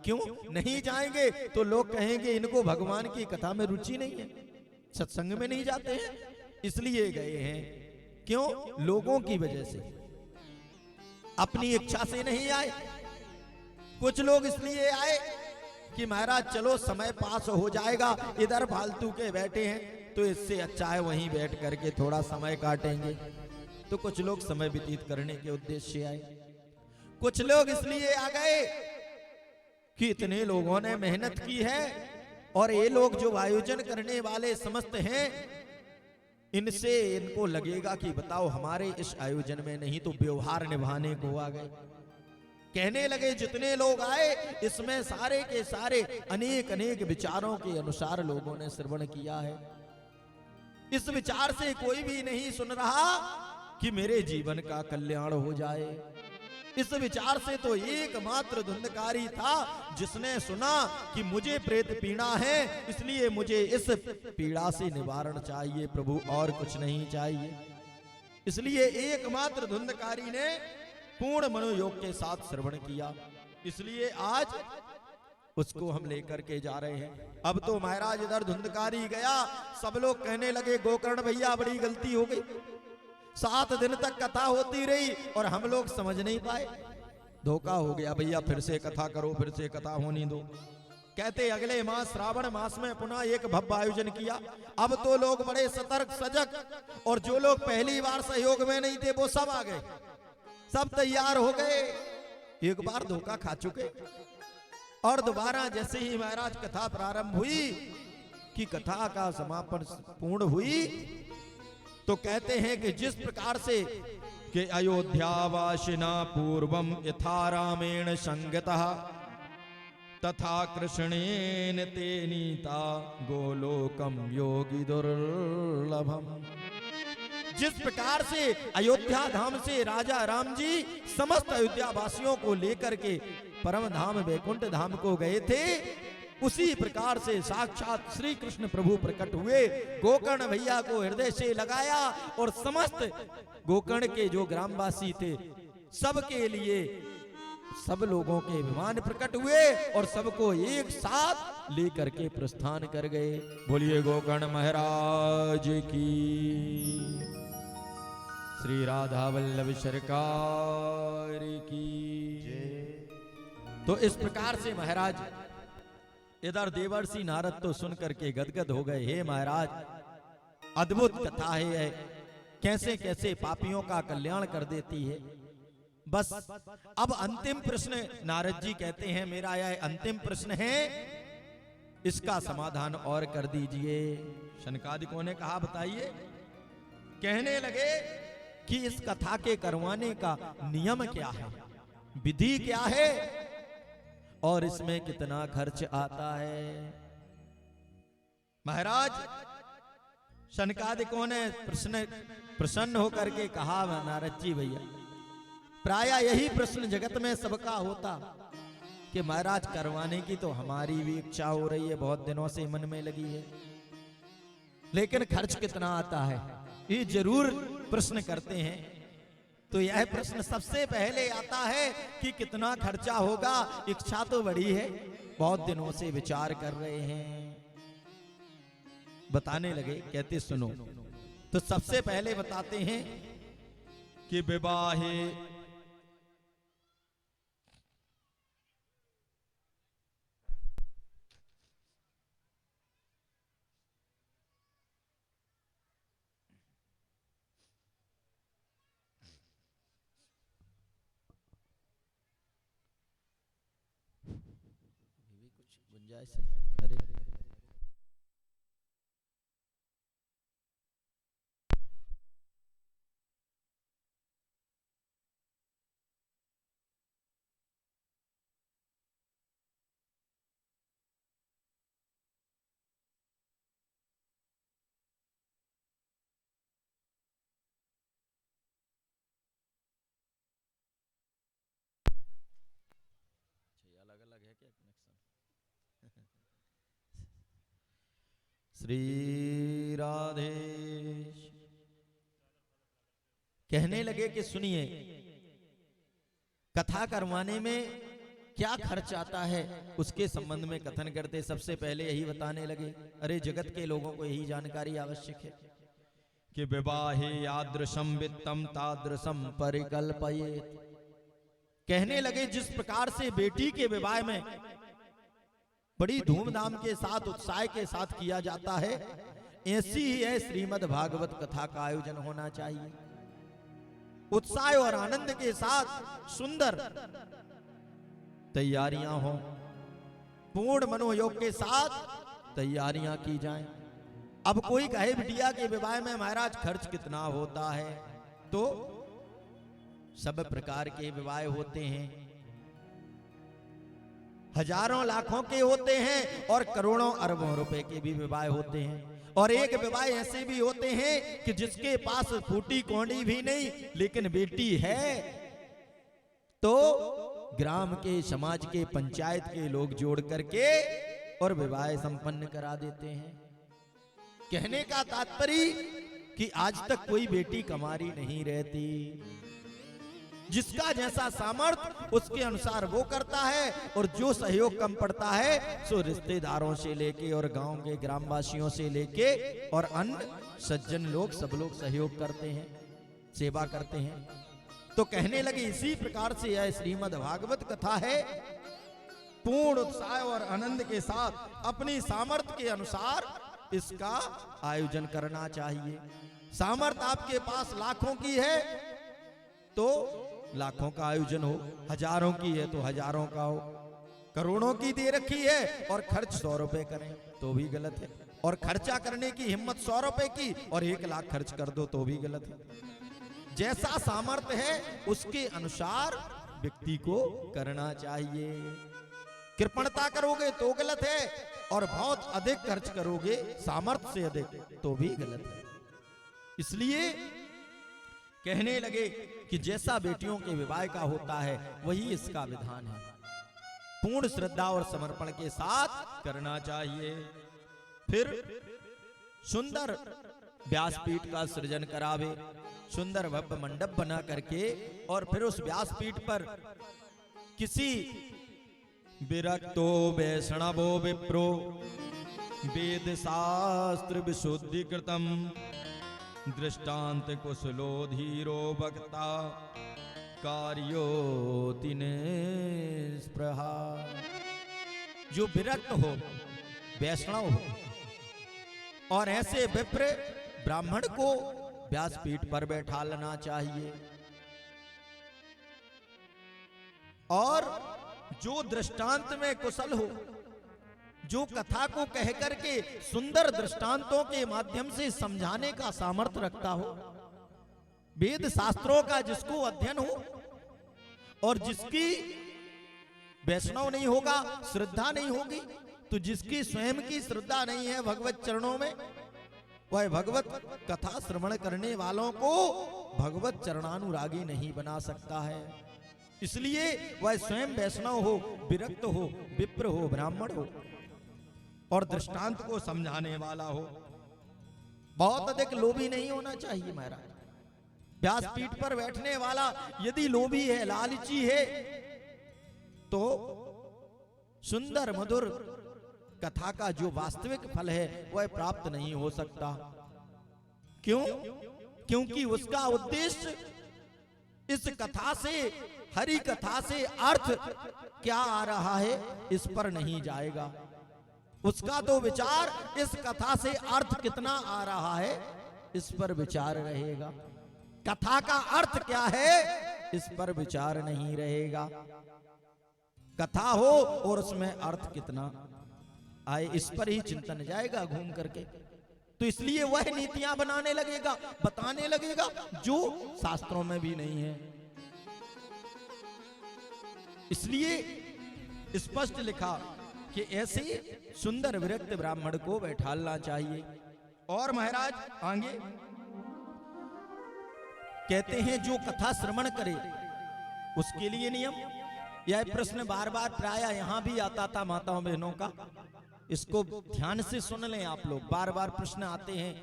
क्यों नहीं जाएंगे? तो लोग कहेंगे इनको भगवान की कथा में रुचि नहीं है, सत्संग में नहीं जाते हैं, इसलिए गए हैं। क्यों? लोगों की वजह से, अपनी इच्छा से नहीं आए। कुछ लोग इसलिए आए कि महाराज चलो समय पास हो जाएगा, इधर फालतू के बैठे हैं तो इससे अच्छा है वहीं बैठ करके थोड़ा समय काटेंगे। तो कुछ लोग समय व्यतीत करने के उद्देश्य से आए। कुछ लोग इसलिए आ गए कि इतने लोगों ने मेहनत की है और ये लोग जो आयोजन करने वाले समस्त हैं, इनसे इनको लगेगा कि बताओ हमारे इस आयोजन में नहीं तो व्यवहार निभाने को आ गए। कहने लगे जितने लोग आए इसमें सारे के सारे अनेक अनेक विचारों के अनुसार लोगों ने श्रवण किया है। इस विचार से कोई भी नहीं सुन रहा कि मेरे जीवन का कल्याण हो जाए। इस विचार से तो एकमात्र धुंधकारी था जिसने सुना कि मुझे प्रेत पीड़ा है, इसलिए मुझे इस पीड़ा से निवारण चाहिए प्रभु, और कुछ नहीं चाहिए। इसलिए एकमात्र धुंधकारी ने पूर्ण मनोयोग के साथ श्रवण किया। इसलिए आज उसको हम लेकर के जा रहे हैं। अब तो महाराज इधर धुंधकारी गया, सब लोग कहने लगे गोकर्ण भैया बड़ी गलती हो गई, 7 दिन तक कथा होती रही और हम लोग समझ नहीं पाए, धोखा हो गया भैया, फिर से कथा करो, फिर से कथा होनी दो। कहते अगले मास श्रावण मास में पुनः एक भव्य आयोजन किया। अब तो लोग बड़े सतर्क सजग, और जो लोग पहली बार सहयोग में नहीं थे वो सब आ गए, सब तैयार हो गए। एक बार धोखा खा चुके, और दोबारा जैसे ही महाराज कथा प्रारंभ हुई कि कथा का समापन पूर्ण हुई, तो कहते हैं कि जिस प्रकार से कि अयोध्यावासिना पूर्वम यथा रामेण संगतः तथा कृष्णेन ते नीता गोलोकम योगी दुर्लभम। जिस प्रकार से अयोध्या धाम से राजा राम जी समस्त अयोध्या वासियों को लेकर के परम धाम वैकुंठ धाम को गए थे, उसी प्रकार से साक्षात श्री कृष्ण प्रभु प्रकट हुए, गोकर्ण भैया को हृदय से लगाया और समस्त गोकर्ण के जो ग्रामवासी थे सबके लिए सब लोगों के विमान प्रकट हुए और सबको एक साथ लेकर के प्रस्थान कर गए। बोलिए गोकर्ण महाराज की, श्री राधा वल्लभ सरकार की। तो इस प्रकार से महाराज इधर देवर्षि नारद तो सुन करके गदगद हो गए। हे महाराज, अद्भुत कथा है, कैसे कैसे पापियों का कल्याण कर देती है। बस अब अंतिम प्रश्न नारद जी कहते हैं, मेरा यह अंतिम प्रश्न है, इसका समाधान और कर दीजिए। शनकादिकों ने कहा बताइए। कहने लगे कि इस कथा के करवाने का नियम क्या है, विधि क्या है, और इसमें कितना खर्च आता है। महाराज शनकादिकों ने प्रसन्न होकर के कहा, नारद जी भैया, प्राय यही प्रश्न जगत में सबका होता कि महाराज करवाने की तो हमारी भी इच्छा हो रही है, बहुत दिनों से मन में लगी है, लेकिन खर्च कितना आता है, ये जरूर प्रश्न करते हैं। तो यह प्रश्न सबसे पहले आता है कि कितना खर्चा होगा। इच्छा तो बड़ी है, बहुत दिनों से विचार कर रहे हैं। बताने लगे, कहते सुनो। तो सबसे पहले बताते हैं कि विवाहे कुछ गुंजाइश है। अरे अलग अलग है क्या कनेक्शन? श्री राधे। कहने लगे कि सुनिए, कथा करवाने में क्या खर्च आता है उसके संबंध में कथन करते सबसे पहले यही बताने लगे। अरे जगत के लोगों को यही जानकारी आवश्यक है कि विवाहे यादृशम वित्तम तादृशम परिकल्पयेत्। कहने लगे जिस प्रकार से बेटी के विवाह में बड़ी धूमधाम के साथ उत्साह के साथ किया जाता है, ऐसी ही है श्रीमद् भागवत कथा का आयोजन होना चाहिए। उत्साह और आनंद के साथ सुंदर तैयारियां हो, पूर्ण मनोयोग के साथ तैयारियां की जाएं। अब कोई कहे बिटिया के विवाह में महाराज खर्च कितना होता है, तो सब प्रकार के विवाह होते हैं, हजारों लाखों के होते हैं और करोड़ों अरबों रुपए के भी विवाह होते हैं। और एक विवाह ऐसे भी होते हैं कि जिसके पास फूटी कौड़ी भी नहीं लेकिन बेटी है तो ग्राम के, समाज के, पंचायत के लोग जोड़ करके और विवाह संपन्न करा देते हैं। कहने का तात्पर्य कि आज तक कोई बेटी कमारी नहीं रहती, जिसका जैसा सामर्थ्य उसके अनुसार वो करता है, और जो सहयोग कम पड़ता है सो रिश्तेदारों से लेके और गांव के ग्रामवासियों से लेके और अन्य सज्जन लोग सब लोग सहयोग करते हैं, सेवा करते हैं। तो कहने लगे इसी प्रकार से यह श्रीमद् भागवत कथा है, पूर्ण उत्साह और आनंद के साथ अपनी सामर्थ्य के अनुसार इसका आयोजन करना चाहिए। सामर्थ्य आपके पास लाखों की है तो लाखों का आयोजन हो, हजारों की है तो हजारों का हो, करोड़ों की दे रखी है और खर्च 100 रुपए करें तो भी गलत है, और खर्चा करने की हिम्मत 100 रुपए की और 1 लाख खर्च कर दो तो भी गलत है। जैसा सामर्थ्य है उसके अनुसार व्यक्ति को करना चाहिए। कृपणता करोगे तो गलत है और बहुत अधिक खर्च करोगे सामर्थ्य से अधिक तो भी गलत है। इसलिए कहने लगे कि जैसा बेटियों के विवाह का होता है वही इसका विधान है, पूर्ण श्रद्धा और समर्पण के साथ करना चाहिए। फिर सुंदर व्यासपीठ का सृजन करावे, सुंदर भव्य मंडप बना करके, और फिर उस व्यासपीठ पर किसी विरक्तो वैष्णवो विप्रो वेद शास्त्र विशुद्धि कृतम दृष्टांत कुशलो धीरो वक्ता कार्योति निस्पृहा। जो विरक्त हो, वैष्णव हो और ऐसे विप्र ब्राह्मण को व्यासपीठ पर बैठा लेना चाहिए, और जो दृष्टांत में कुशल हो, जो कथा को कह करके सुंदर दृष्टांतों के माध्यम से समझाने का सामर्थ्य रखता हो, वेद शास्त्रों का जिसको अध्ययन हो, और जिसकी वैष्णव नहीं होगा, श्रद्धा नहीं होगी, तो जिसकी स्वयं की श्रद्धा नहीं है भगवत चरणों में, वह भगवत कथा श्रवण करने वालों को भगवत चरणानुरागी नहीं बना सकता है। इसलिए वह स्वयं वैष्णव हो, विरक्त हो, विप्र हो, ब्राह्मण हो और दृष्टांत को समझाने वाला हो। बहुत अधिक लोभी नहीं होना चाहिए महाराज। व्यासपीठ पर बैठने वाला यदि लोभी है, लालची है, तो सुंदर मधुर कथा का जो वास्तविक फल है वह प्राप्त नहीं हो सकता। क्यों? क्योंकि उसका उद्देश्य इस कथा से, हरि कथा से अर्थ क्या आ रहा है इस पर नहीं जाएगा। उसका तो विचार इस कथा से अर्थ कितना आ रहा है इस पर विचार रहेगा। कथा का अर्थ क्या है इस पर विचार नहीं रहेगा। कथा हो और उसमें अर्थ कितना आए इस पर ही चिंतन जाएगा घूम करके। तो इसलिए वह नीतियां बनाने लगेगा, बताने लगेगा जो शास्त्रों में भी नहीं है। इसलिए स्पष्ट लिखा कि ऐसे सुंदर विरक्त ब्राह्मण को बैठालना चाहिए। और महाराज आगे कहते हैं जो कथा श्रवण करे उसके लिए नियम। यह प्रश्न बार बार प्राय यहां भी आता था माताओं बहनों का, इसको ध्यान से सुन लें आप लोग। बार बार प्रश्न आते हैं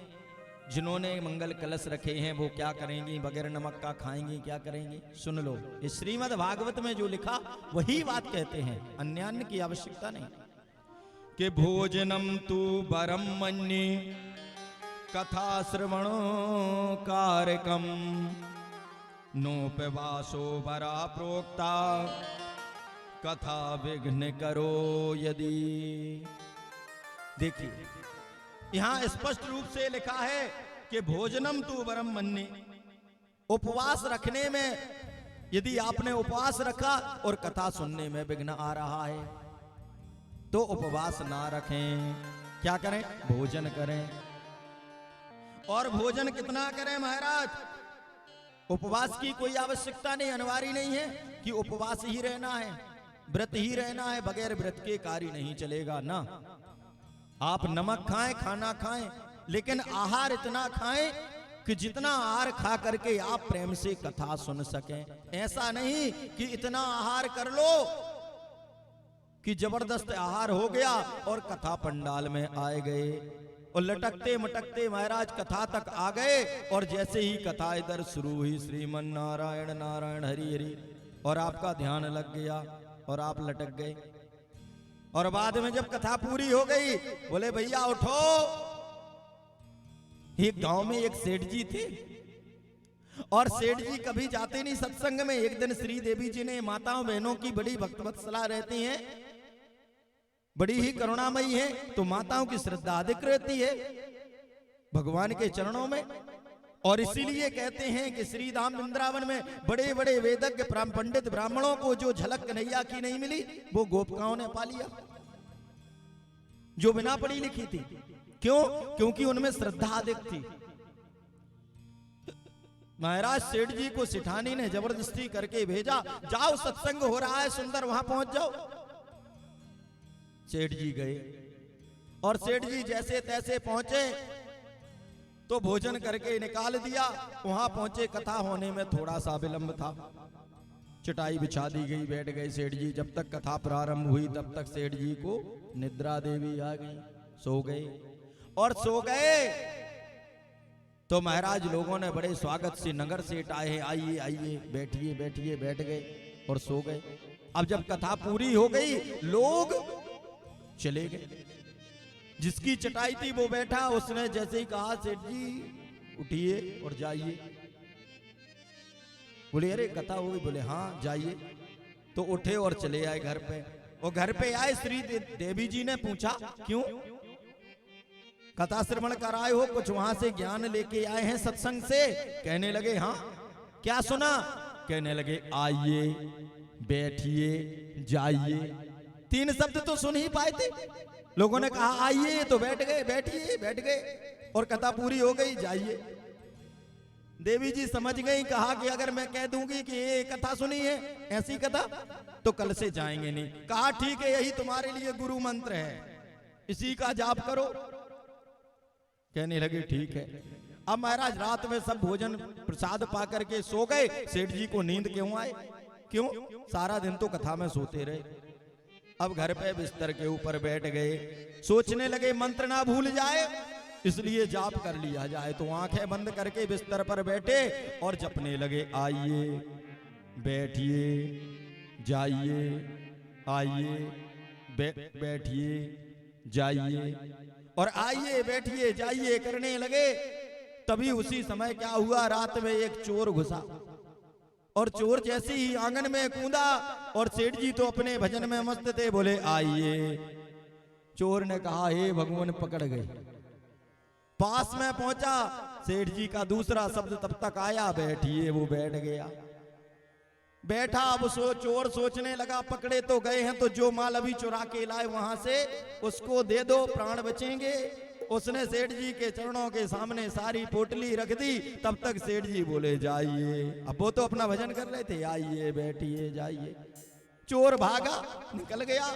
जिन्होंने मंगल कलश रखे हैं वो क्या करेंगी, बगैर नमक का खाएंगी, क्या करेंगी? सुन लो, इस श्रीमद् भागवत में जो लिखा वही बात कहते हैं, अन्य अन्न की आवश्यकता नहीं। कि भोजनम तू परम मन्ये कथा श्रवणो कारकम नोपवासो बरा प्रोक्ता कथा विघ्न करो यदि। देखिए यहां स्पष्ट रूप से लिखा है कि भोजनम तू वरम मन्ये, उपवास रखने में यदि आपने उपवास रखा और कथा सुनने में विघ्न आ रहा है तो उपवास ना रखें, क्या करें? भोजन करें। और भोजन कितना करें महाराज? उपवास की कोई आवश्यकता नहीं, अनिवार्य नहीं है कि उपवास ही रहना है, व्रत ही रहना है, बगैर व्रत के कार्य नहीं चलेगा ना। आप नमक खाएं, खाना खाएं, लेकिन आहार इतना खाएं कि जितना आहार खा करके आप प्रेम से कथा सुन सकें। ऐसा नहीं कि इतना आहार कर लो कि जबरदस्त आहार हो गया और कथा पंडाल में आए गए और लटकते मटकते महाराज कथा तक आ गए, और जैसे ही कथा इधर शुरू हुई श्रीमन नारायण नारायण हरि हरि, और आपका ध्यान लग गया और आप लटक गए। और बाद में जब कथा पूरी हो गई बोले भैया उठो। एक गांव में एक सेठ जी थे और सेठ जी कभी जाते नहीं सत्संग में। एक दिन श्री देवी जी ने, माताओं बहनों की बड़ी भक्तवत्सला रहती हैं, बड़ी ही करुणामयी है, तो माताओं की श्रद्धा अधिक रहती है भगवान के चरणों में। और इसीलिए कहते हैं कि श्री धाम वृंदावन में बड़े बड़े वेदज्ञ पंडित ब्राह्मणों को जो झलक कन्हैया की नहीं मिली वो गोपिकाओं ने पा लिया, जो बिना पढ़ी लिखी थी। क्यों? क्योंकि उनमें श्रद्धा अधिक थी। महाराज सेठ जी को सिठानी ने जबरदस्ती करके भेजा, जाओ सत्संग हो रहा है सुंदर, वहां पहुंच जाओ। सेठ जी गए और सेठ जी जैसे तैसे पहुंचे तो भोजन करके निकाल दिया। वहां पहुंचे, कथा होने में थोड़ा सा विलंब था, चटाई बिछा दी गई, बैठ गए सेठ जी। जब तक कथा प्रारंभ हुई तब तक सेठ जी को निद्रा देवी आ गई, सो गए। और सो गए तो महाराज लोगों ने बड़े स्वागत से, नगर सेठ आए हैं, आइए आइए बैठिए बैठिए, बैठ गए और सो गए। अब जब कथा पूरी हो गई लोग चले गए। जिसकी चटाई थी वो बैठा, उसने जैसे ही कहा सेठ जी उठिए और जाइए। बोले अरे कथा हो गई? बोले हाँ जाइए। तो उठे और चले आए घर पे। और घर पे आए, श्री देवी जी ने पूछा क्यों? कथा श्रवण कर आए हो, कुछ वहां से ज्ञान लेके आए हैं सत्संग से? कहने लगे हाँ। क्या सुना? कहने लगे आइए बैठिए जाइए। 3 शब्द तो सुन ही पाए थे। लोगों ने कहा आइए तो बैठ गए, बैठिए बैठ गए, और कथा पूरी हो गई, जाइए। देवी जी समझ गई, कहा कि अगर मैं कह दूंगी कि ये कथा सुनी है, ऐसी कथा, तो कल से जाएंगे नहीं। कहा ठीक है, यही तुम्हारे लिए गुरु मंत्र है, इसी का जाप करो। कहने लगे ठीक है। अब महाराज रात में सब भोजन प्रसाद पा करके सो गए। सेठ जी को नींद क्यों आए? क्यों? सारा दिन तो कथा में सोते रहे। अब घर पे बिस्तर के ऊपर बैठ गए, सोचने लगे मंत्र ना भूल जाए, इसलिए जाप कर लिया जाए। तो आंखें बंद करके बिस्तर पर बैठे और जपने लगे आइए बैठिए जाइए, आइए बैठिए जाइए, और आइए बैठिए जाइए करने लगे। तभी उसी समय क्या हुआ, रात में एक चोर घुसा और चोर जैसे ही आंगन में कूदा, और सेठ जी तो अपने भजन में मस्त थे, बोले आइए। चोर ने कहा हे भगवान, पकड़ गए। पास में पहुंचा, सेठ जी का दूसरा शब्द तब तक आया बैठिए, वो बैठ गया। बैठा, अब चोर सोचने लगा पकड़े तो गए हैं तो जो माल अभी चुरा के लाए वहां से उसको दे दो, प्राण बचेंगे। उसने सेठ जी के चरणों के सामने सारी पोटली रख दी। तब तक सेठ जी बोले जाइए। अब वो तो अपना भजन कर रहे थे, आइए बैठिए जाइए। चोर भागा, निकल गया।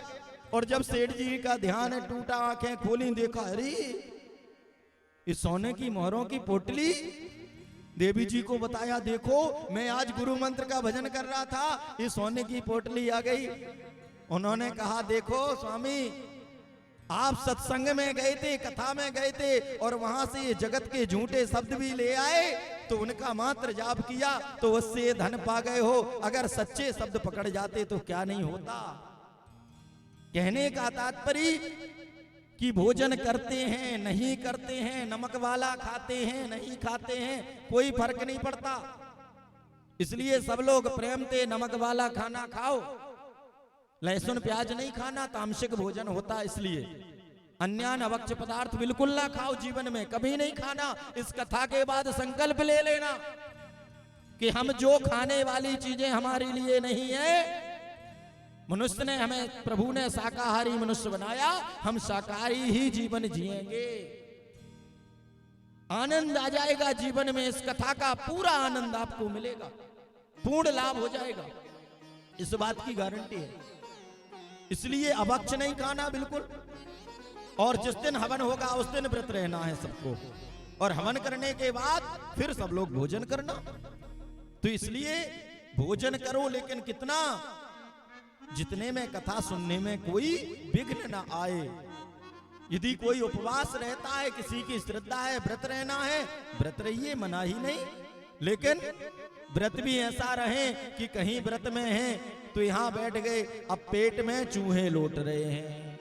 और जब सेठ जी का ध्यान टूटा, आंखें खोली, देखा अरे इस सोने की मोहरों की पोटली। देवी जी को बताया, देखो मैं आज गुरु मंत्र का भजन कर रहा था, ये सोने की पोटली आ गई। उन्होंने कहा देखो स्वामी, आप सत्संग में गए थे, कथा में गए थे और वहां से ये जगत के झूठे शब्द भी ले आए तो उनका मात्र जाप किया तो उससे धन पा गए हो। अगर सच्चे शब्द पकड़ जाते तो क्या नहीं होता। कहने का तात्पर्य कि भोजन करते हैं नहीं करते हैं, नमक वाला खाते हैं नहीं खाते हैं, कोई फर्क नहीं पड़ता। इसलिए सब लोग प्रेम से नमक वाला खाना खाओ, लहसुन प्याज नहीं खाना, तामसिक भोजन होता। इसलिए अन्यान अवक्ष पदार्थ बिल्कुल ना खाओ, जीवन में कभी नहीं खाना। इस कथा के बाद संकल्प ले लेना कि हम जो खाने वाली चीजें हमारे लिए नहीं है, मनुष्य ने हमें, प्रभु ने शाकाहारी मनुष्य बनाया, हम शाकाहारी ही जीवन जिएंगे। आनंद आ जाएगा जीवन में, इस कथा का पूरा आनंद आपको मिलेगा, पूर्ण लाभ हो जाएगा, इस बात की गारंटी है। इसलिए अभक्ष नहीं खाना बिल्कुल। और जिस दिन हवन होगा उस दिन व्रत रहना है सबको, और हवन करने के बाद फिर सब लोग भोजन करना। तो इसलिए भोजन करो, लेकिन कितना, जितने में कथा सुनने में कोई विघ्न ना आए। यदि कोई उपवास रहता है, किसी की श्रद्धा है, व्रत रहना है, व्रत रहिए, मना ही नहीं। लेकिन व्रत भी ऐसा रहे कि कहीं व्रत में हैं तो यहां बैठ गए, अब पेट में चूहे लौट रहे हैं,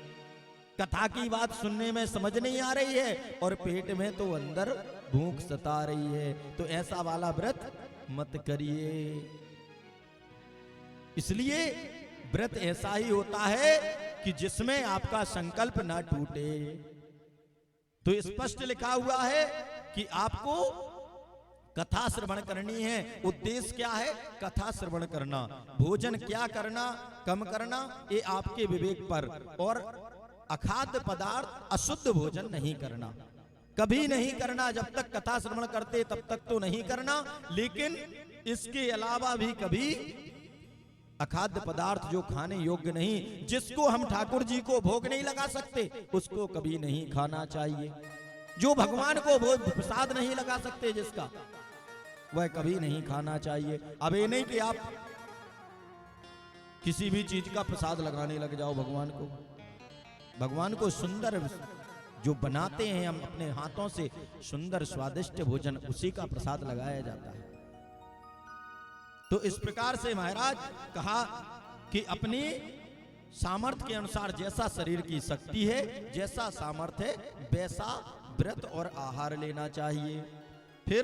कथा की बात सुनने में समझ नहीं आ रही है और पेट में तो अंदर भूख सता रही है, तो ऐसा वाला व्रत मत करिए। इसलिए व्रत ऐसा ही होता है कि जिसमें आपका संकल्प ना टूटे। तो स्पष्ट लिखा हुआ है कि आपको कथा श्रवण करनी है। उद्देश्य क्या है? कथा श्रवण करना। भोजन क्या करना, कम करना, ये आपके विवेक पर। और अखाद्य पदार्थ, अशुद्ध भोजन नहीं करना, कभी नहीं करना। जब तक कथा श्रवण करते तब तक तो नहीं करना, लेकिन इसके अलावा भी कभी अखाद्य पदार्थ जो खाने योग्य नहीं, जिसको हम ठाकुर जी को भोग नहीं लगा सकते, उसको कभी नहीं खाना चाहिए। जो भगवान को भोग प्रसाद नहीं लगा सकते जिसका, वह कभी नहीं खाना चाहिए। अब ये नहीं कि आप किसी भी चीज का प्रसाद लगाने लग जाओ भगवान को। भगवान को सुंदर जो बनाते हैं हम अपने हाथों से, सुंदर स्वादिष्ट भोजन, उसी का प्रसाद लगाया जाता है। तो इस प्रकार से महाराज कहा कि अपनी सामर्थ्य के अनुसार, जैसा शरीर की शक्ति है, जैसा सामर्थ्य है, वैसा व्रत और आहार लेना चाहिए। फिर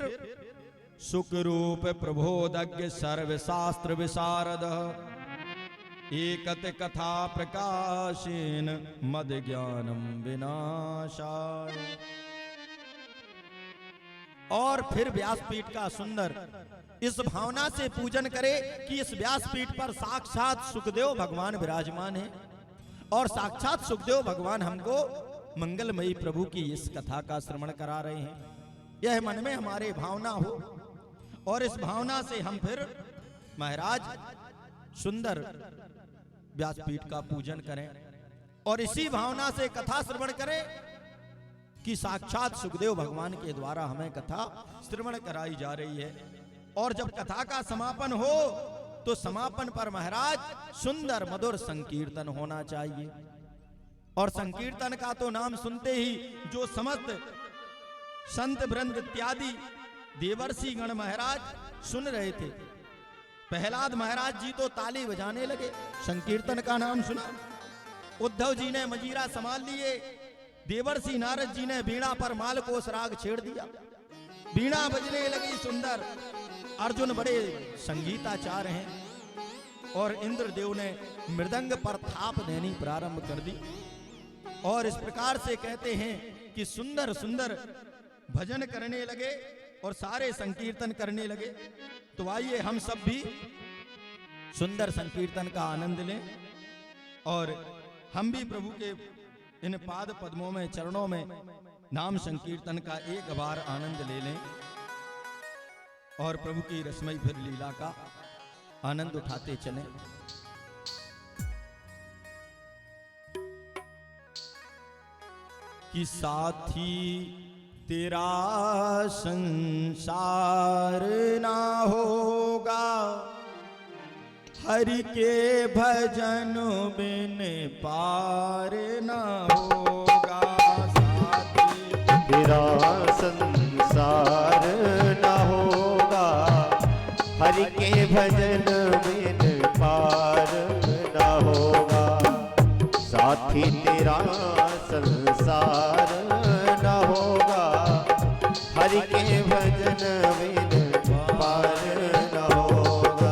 सुख रूप प्रबोधज्ञ सर्वशास्त्र विशारद एकत कथा प्रकाशेन मद ज्ञानम विनाशाय। और फिर व्यासपीठ का सुंदर इस भावना से पूजन करे कि इस व्यासपीठ पर साक्षात सुखदेव भगवान विराजमान है और साक्षात सुखदेव भगवान हमको मंगलमयी प्रभु की इस कथा का श्रवण करा रहे हैं। यह मन में हमारे भावना हो और इस भावना से हम फिर महाराज सुंदर व्यासपीठ का पूजन करें और इसी भावना से कथा श्रवण करें कि साक्षात सुखदेव भगवान के द्वारा हमें कथा श्रवण कराई जा रही है। और जब कथा का समापन हो तो समापन पर महाराज सुंदर मधुर संकीर्तन होना चाहिए। और संकीर्तन का तो नाम सुनते ही जो समस्त संत वृंद इत्यादि देवर्षि गण महाराज सुन रहे थे, प्रहलाद महाराज जी तो ताली बजाने लगे, संकीर्तन का नाम सुना। उद्धव जी ने मजीरा संभाल लिए, देवर्षि नारद जी ने बीणा पर मालकोस राग छेड़ दिया, बीणा बजने लगी सुंदर। अर्जुन बड़े संगीताचार हैं और इंद्रदेव ने मृदंग पर थाप देनी प्रारंभ कर दी। और इस प्रकार से कहते हैं कि सुंदर सुंदर भजन करने लगे और सारे संकीर्तन करने लगे। तो आइए हम सब भी सुंदर संकीर्तन का आनंद लें और हम भी प्रभु के इन पाद पद्मों में, चरणों में नाम संकीर्तन का एक बार आनंद ले लें और प्रभु की रसमयी फिर लीला का आनंद उठाते चलें। कि साथी तेरा संसार ना होगा, हरि के भजन बिन पार ना होगा। तेरा संसार न होगा, हरि के भजन बिन पार न होगा।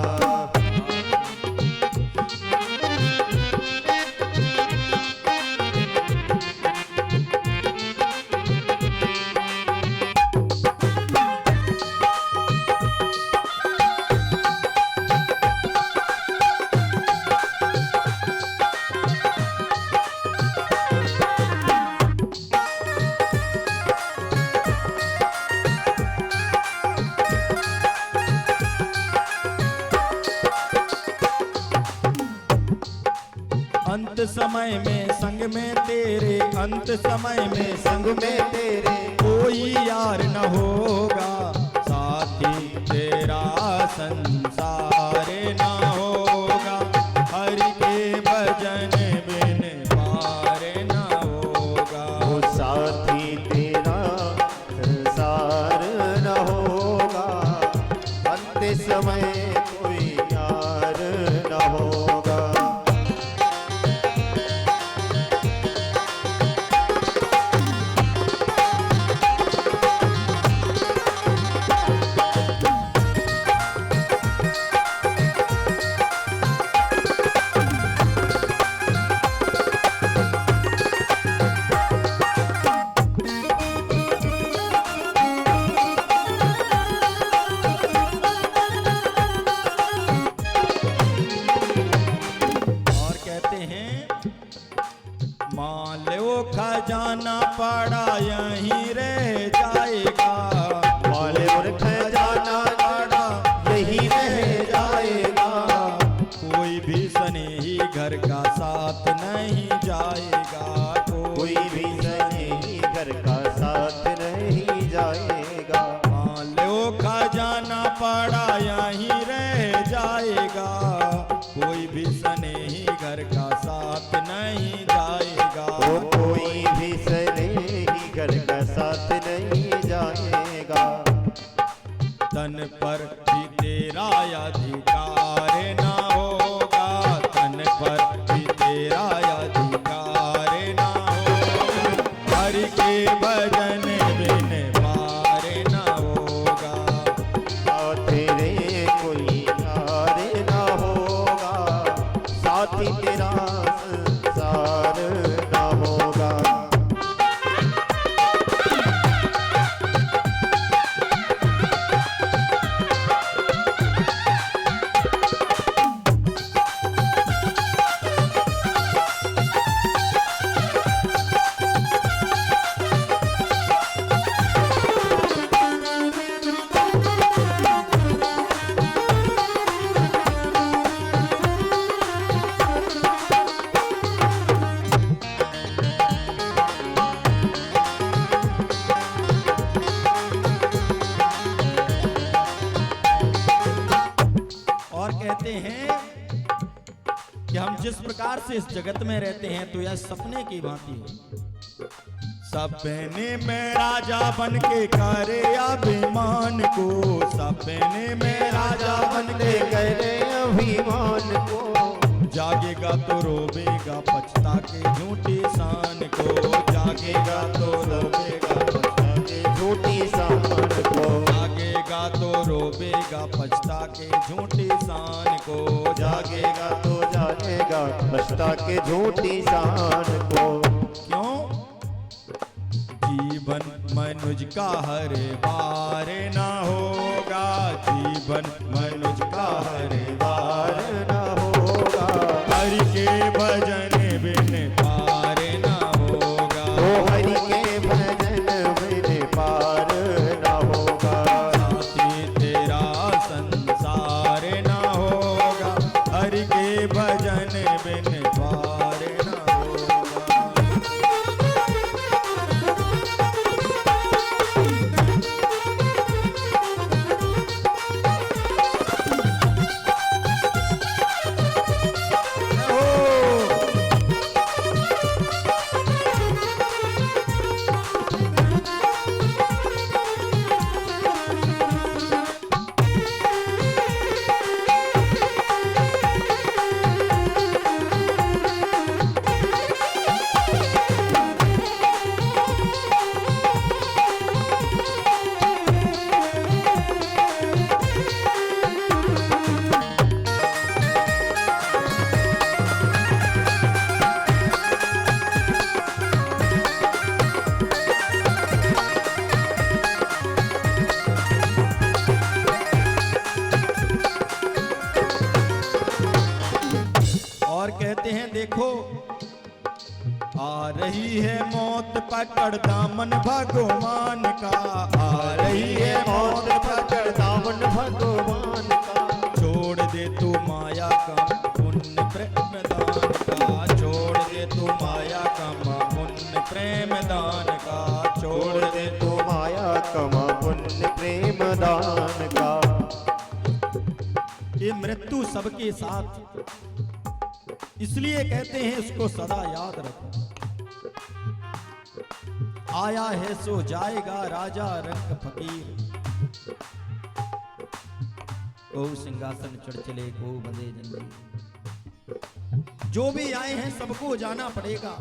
अंत समय में संग में तेरे, अंत समय में संग में तेरे कोई यार न होगा, साथी तेरा संसार न होगा, हरि के भजन बिन पार न होगा। वो साथी तेरा संसार न होगा, अंत समय कोई यार न होगा। खजाना पड़ा यहीं रह जाएगा, माले और खजाना पड़ा यहीं रह जाएगा, कोई भी स्नेही घर का साथ नहीं जाएगा, कोई भी स्नेही घर का साथ नहीं जाएगा। माले वो खजाना पड़ा यहीं रह जाएगा, कोई भी स्नेही घर का साथ नहीं जाएगा, कोई भी स्नेही घर का साथ नहीं जाएगा। तन पर भी तेरा अधिकार ना होगा, तन पर भी तेरा अधिकार ना होगा, हरि के भजन बिन पार ना होगा। तेरे कोई यार ना होगा, साथी तेरा संसार ना होगा। कि हम जिस प्रकार से इस जगत में रहते हैं तो यह सपने की भांति है। सपने में राजा बन के करे अभिमान को, सपने में राजा बन के करे अभिमान को, जागेगा तो रोवेगा पछता के झूठी शान को, जागेगा तो रोवेगा पछता के झूठी शान को, जागेगा तो रोवेगा पछता के झूठी शान को, जागेगा तो जागेगा पछता के झूठी शान को। क्यों? जीवन मनुज का हर बार ना होगा, जीवन मनुज का हर बार ना होगा, हरि के भजन बिन पार ना होगा, ओ हरि के भजन बिन पार ना होगा, साथी तेरा संसार ना होगा, हरि के भजन बिन पार ना होगा। आ रही है मौत पकड़ दामन भगवान का, आ रही है मौत पकड़ दामन भगवान का। छोड़ दे तू माया कम पुण्य प्रेम दान का, छोड़ दे तू माया कम पुण्य प्रेम दान का, छोड़ दे तू माया कमा पुण्य प्रेम दान का। ये मृत्यु सबके साथ, इसलिए कहते हैं इसको सदा याद रखो। आया है सो जाएगा राजा रंग फकीर, को सिंहासन चढ़ चले को बंधे जंजीर। जो भी आए हैं सबको जाना पड़ेगा।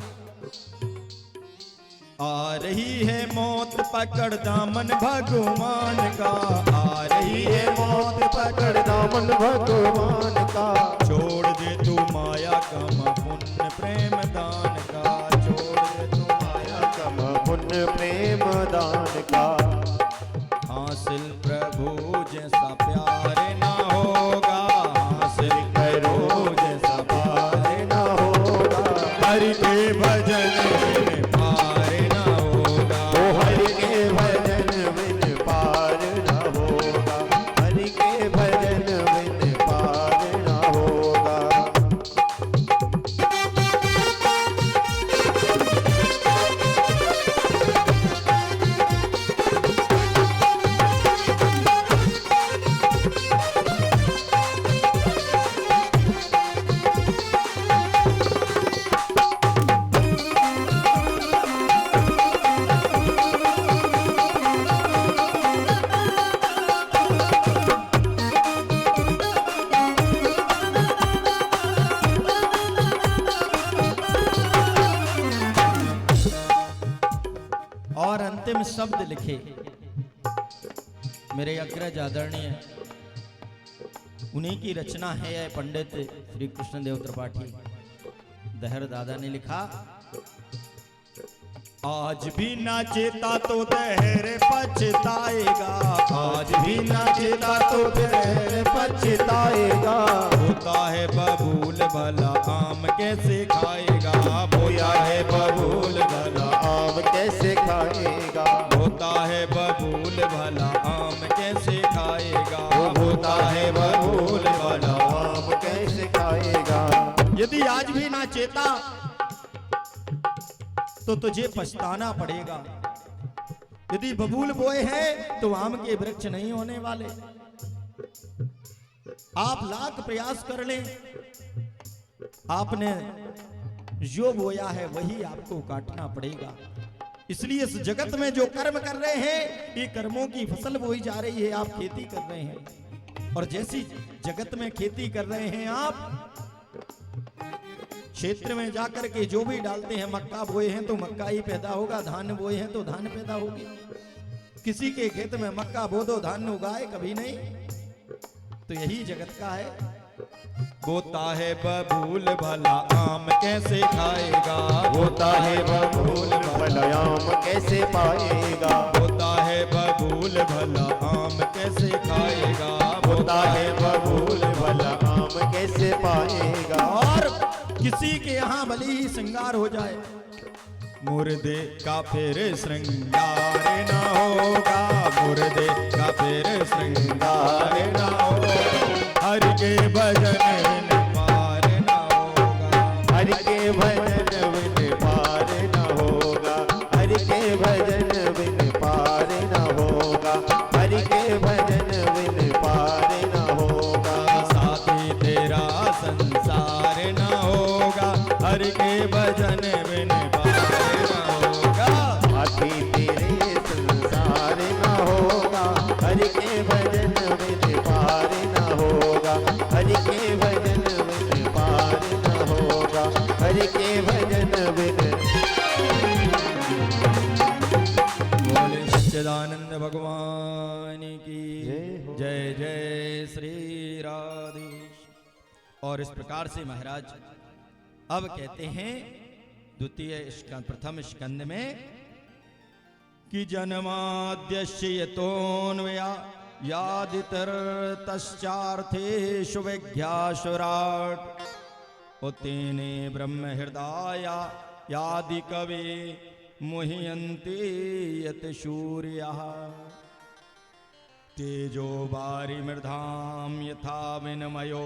आ रही है मौत पकड़ दामन भगवान का, आ रही है मौत पकड़ दामन भगवान का। छोड़ दे तू माया कम पुण्य प्रेम दान का, छोड़ दे तू माया कमा पुण्य प्रेम दान का। हासिल प्रभु जैसा प्यार ना होगा, हासिल करो जैसा प्यार ना होगा। हरि के भजन में पार ना होगा, हरि के भजन बिन पार ना होगा, हरि के भजन बिन पार ना होगा। और अंतिम शब्द लिखे मेरे अग्रज आदरणीय, उन्हीं की रचना है पंडित श्री कृष्णदेव त्रिपाठी दहर दादा ने लिखा। आज भी ना चेता तो दहर पछताएगा, आज भी ना चेता तो दहर पछताएगा। होता है बबूल भला आम कैसे खाएगा, होया है बबूल भला आम कैसे खाएगा। होता है बबूल भला आम कैसे खाएगा, होता है बबूल भला आम कैसे खाएगा। यदि आज भी ना चेता तो तुझे पछताना पड़ेगा। यदि बबूल बोए हैं तो आम के वृक्ष नहीं होने वाले। आप लाख प्रयास कर लें, आपने जो बोया है वही आपको काटना पड़ेगा। इसलिए इस जगत में जो कर्म कर रहे हैं, ये कर्मों की फसल बोई जा रही है। आप खेती कर रहे हैं, और जैसी जगत में खेती कर रहे हैं, आप क्षेत्र में जाकर के जो भी डालते हैं, मक्का बोए हैं तो मक्का ही पैदा होगा, धान बोए हैं तो धान पैदा होगी। किसी के खेत में मक्का बो दो धान उगाए, कभी नहीं। तो यही जगत का है। बोता है बबूल भला आम कैसे खाएगा, होता है बबूल भला आम कैसे पाएगा। होता है बबूल भला आम कैसे खाएगा, होता है बबूल भला आम कैसे पाएगा। और किसी के यहाँ भले ही श्रृंगार हो जाए, मुर्दे का फिर श्रृंगार ना होगा, मुर्दे का फिर श्रृंगार ना होगा। हरि के भजन बिन पार ना होगा, हरि के भजन बिन पार ना होगा, हरि के भजन बिन पार ना होगा, हरि के भजन बिन पार ना होगा। साथी तेरा संसार ना होगा, हरि के भजन बिन पार ना होगा। साथी तेरे संसार ना होगा, हरि के भजन बिन पार ना होगा, हरि के भजन बिन पार ना होगा, हरि के भजन बिन। बोले सच्चिदानंद भगवान की जय जय श्री राधे। और इस प्रकार से महाराज अब कहते हैं द्वितीय स्कंद प्रथम स्कंद में कि जन्माद्यस्य यतोऽन्वया यादितर तश्चार्थेषु विज्ञासुराट् उत्तेने ब्रह्म हृदया यादि कवे मुह्यन्ते यत सूर्यः तेजो वारिमृधां यथा विनिमयो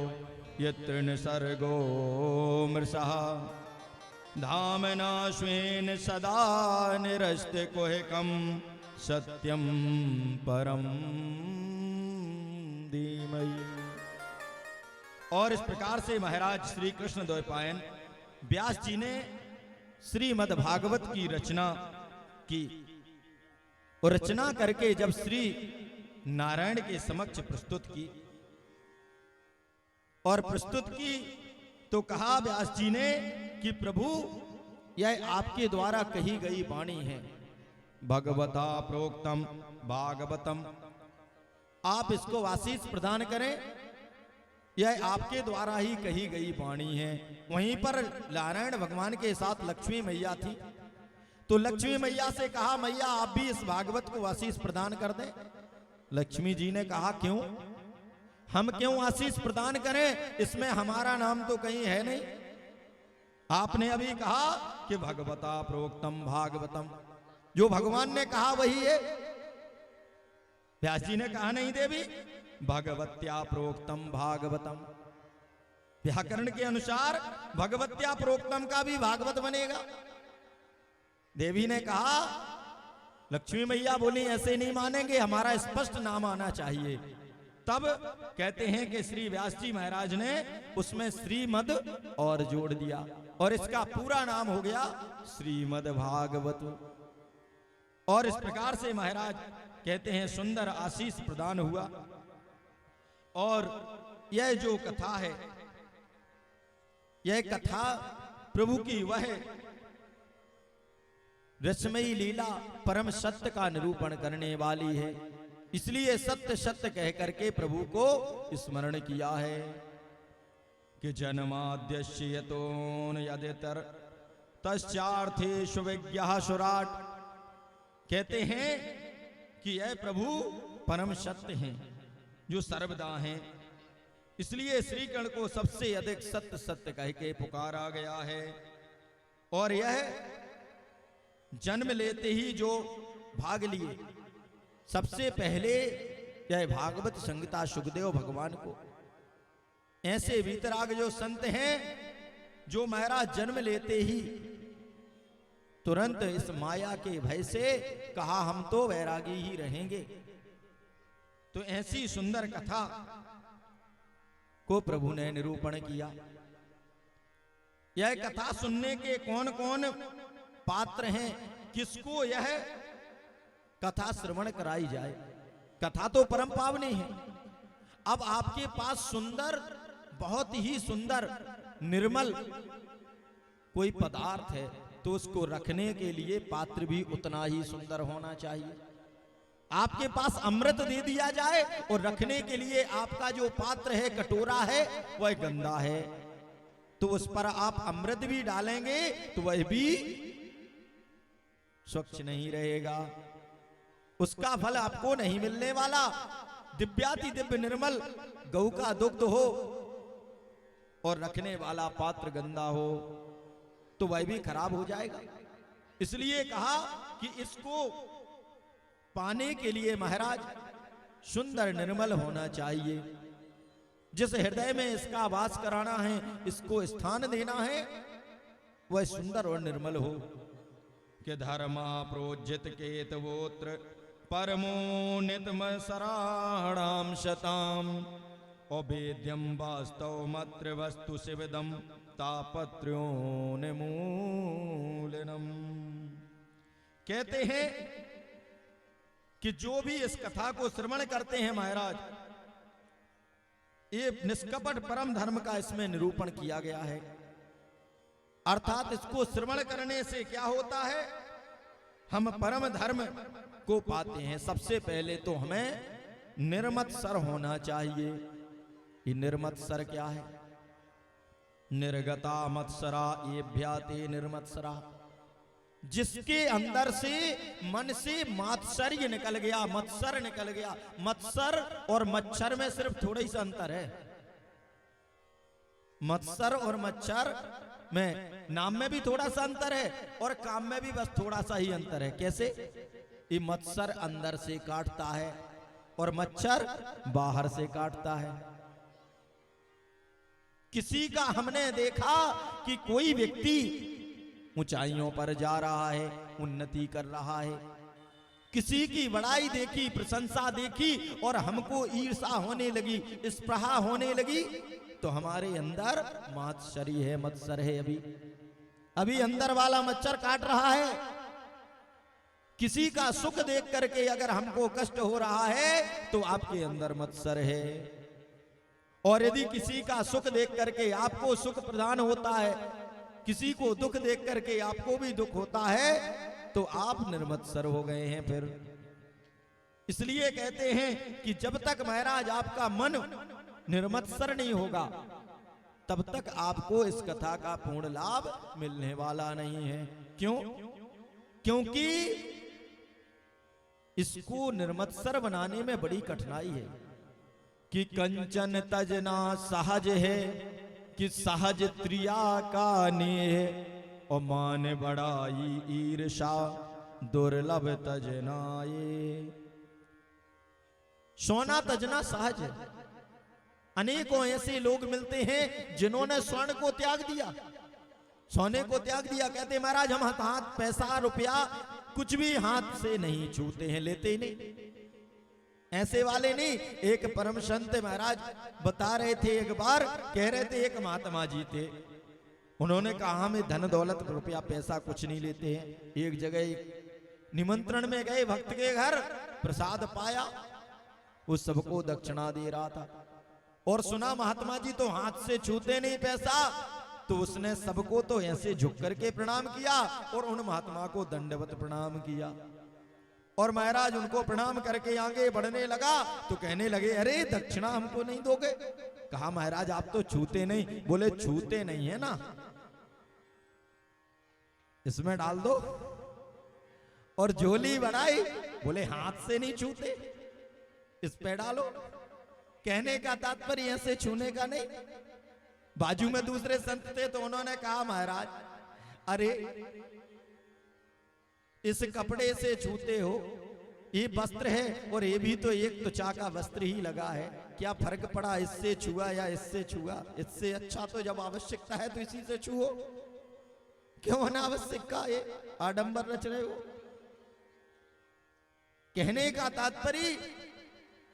यत्र निसर्गो मृषः धामना स्वेन सदा निरस्ते कुहकं सत्यं परम धीमहि। और इस प्रकार से महाराज श्री कृष्ण द्वैपायन व्यास जी ने श्रीमद् भागवत की रचना की और रचना करके जब श्री नारायण के समक्ष प्रस्तुत की और प्रस्तुत की तो कहा व्यास जी ने कि प्रभु यह आपके द्वारा कही गई वाणी है, भगवता प्रोक्तम भागवतम, आप इसको आशीष प्रदान करें, यह आपके द्वारा ही कही गई वाणी है। वहीं पर नारायण भगवान के साथ लक्ष्मी मैया थी, तो लक्ष्मी मैया से कहा मैया आप भी इस भागवत को आशीष प्रदान कर दें। लक्ष्मी जी ने कहा क्यों, हम क्यों आशीष प्रदान करें, इसमें हमारा नाम तो कहीं है नहीं। आपने अभी कहा कि भगवता प्रोक्तम भागवतम, जो भगवान ने कहा वही है। व्यास जी ने कहा नहीं देवी, भगवत्या प्रोक्तम भागवतम, व्याकरण के अनुसार भगवत्या प्रोक्तम का भी भागवत बनेगा। देवी ने कहा, लक्ष्मी मैया बोली ऐसे नहीं मानेंगे, हमारा स्पष्ट नाम आना चाहिए। तब कहते हैं कि श्री व्यास जी महाराज ने उसमें श्रीमद और जोड़ दिया और इसका पूरा नाम हो गया श्रीमद् भागवत। और इस प्रकार से महाराज कहते हैं सुंदर आशीष प्रदान हुआ। और यह जो कथा है, यह कथा प्रभु की वह रसमयी लीला परम सत्य का निरूपण करने वाली है, इसलिए सत्य सत्य कह करके प्रभु को स्मरण किया है कि जन्माद्यस्य यतोन यदितर तस्यार्थेषु विज्ञः सुराट। कहते हैं कि यह प्रभु परम सत्य हैं जो सर्वदा हैं, इसलिए श्री कृष्ण को सबसे अधिक सत्य सत्य कह के पुकारा गया है। और यह जन्म लेते ही जो भाग लिए, सबसे पहले यह भागवत संहिता सुखदेव भगवान को, ऐसे वीतराग जो संत हैं जो महाराज जन्म लेते ही तुरंत इस माया के भय से कहा हम तो वैरागी ही रहेंगे। तो ऐसी सुंदर कथा को प्रभु ने निरूपण किया। यह कथा सुनने के कौन कौन पात्र हैं, किसको यह कथा श्रवण कराई जाए। कथा तो परम पावनी है। अब आपके पास सुंदर, बहुत ही सुंदर निर्मल कोई पदार्थ है तो उसको रखने के लिए पात्र भी उतना ही सुंदर होना चाहिए। आपके पास अमृत दे दिया जाए और रखने के लिए आपका जो पात्र है, कटोरा है, वह गंदा है, तो उस पर आप अमृत भी डालेंगे तो वह भी स्वच्छ नहीं रहेगा, उसका फल आपको नहीं मिलने वाला। दिव्याति दिव्य निर्मल गौ का दुग्ध हो और रखने वाला पात्र गंदा हो तो वह भी खराब हो जाएगा। इसलिए कहा कि इसको पाने के लिए महाराज सुंदर निर्मल होना चाहिए। जिस हृदय में इसका वास कराना है, इसको स्थान देना है, वह सुंदर और निर्मल हो। कि धर्मा प्रोज्जित केतवोत्र परमो नितम सराणाम शताम अभेद्यम वास्तव मत्र वस्तु शिवदम तापत्र्यो मूलनम। कहते हैं कि जो भी इस कथा को श्रवण करते हैं महाराज, ये निष्कपट परम धर्म का इसमें निरूपण किया गया है। अर्थात इसको श्रवण करने से क्या होता है, हम परम धर्म को पाते हैं। सबसे पहले तो हमें निर्मत्सर होना चाहिए। ये निर्मत्सर क्या है? निर्गता मत्सरा एभ्याते निर्मत्सरा, जिसके अंदर से मन से मात्सर्य निकल गया, मत्सर निकल गया। मत्सर और मच्छर में सिर्फ थोड़ा ही सा अंतर है। मत्सर और मच्छर में नाम में भी थोड़ा सा अंतर है और काम में भी बस थोड़ा सा ही अंतर है। कैसे? ये मत्सर अंदर से काटता है और मच्छर बाहर से काटता है। किसी का हमने देखा कि कोई व्यक्ति ऊंचाइयों पर जा रहा है, उन्नति कर रहा है, किसी की बड़ाई देखी, प्रशंसा देखी और हमको ईर्षा होने लगी, स्पृहा होने लगी, तो हमारे अंदर मात्सरी है, मत्सर है। अभी अंदर वाला मच्छर काट रहा है। किसी का सुख देख करके अगर हमको कष्ट हो रहा है तो आपके अंदर मत्सर है, और यदि किसी का सुख देख करके आपको सुख प्रदान होता है, किसी को दुख देख करके आपको भी दुख होता है, तो आप निर्मत्सर हो गए हैं। फिर इसलिए कहते हैं कि जब तक महाराज आपका मन निर्मत्सर नहीं होगा तब तक आपको इस कथा का पूर्ण लाभ मिलने वाला नहीं है। क्यों? क्योंकि इसको निर्मत्सर बनाने में बड़ी कठिनाई है कि कंचन तजना सहज है, कि सहज त्रिया का नेह, और मान बड़ाई ईर्षा दुर्लभ तजनाए। सोना तजना सहज है। अनेकों ऐसे लोग मिलते हैं जिन्होंने स्वर्ण को त्याग दिया, सोने को त्याग दिया। कहते महाराज हम हाथ पैसा रुपया कुछ भी हाथ से नहीं छूते हैं, लेते ही नहीं। ऐसे वाले नहीं। एक परम संत महाराज बता रहे थे, एक बार कह रहे थे, एक महात्मा जी थे, उन्होंने कहा हमें धन दौलत रुपया पैसा कुछ नहीं लेते हैं। एक जगह निमंत्रण में गए, भक्त के घर प्रसाद पाया, वो सबको दक्षिणा दे रहा था, और सुना महात्मा जी तो हाथ से छूते नहीं पैसा, तो उसने सबको तो ऐसे झुक करके प्रणाम किया और उन महात्मा को दंडवत प्रणाम किया। और महाराज उनको प्रणाम करके आगे बढ़ने लगा तो कहने लगे अरे दक्षिणा हमको नहीं दोगे? कहा महाराज आप तो छूते नहीं। बोले छूते नहीं है ना, इसमें डाल दो। और झोली बढ़ाई, बोले हाथ से नहीं छूते, इस पे डालो। कहने का तात्पर्य ऐसे छूने का नहीं। बाजू में दूसरे संत थे तो उन्होंने कहा महाराज अरे इस कपड़े से छूते हो, ये वस्त्र है और ये भी तो एक त्वचा का वस्त्र ही लगा है, क्या फर्क पड़ा इससे छुआ या इससे छुआ? इससे अच्छा तो जब आवश्यकता है तो इसी से छुओ, क्यों अनावश्यक का ये आडंबर रच रहे हो? कहने का तात्पर्य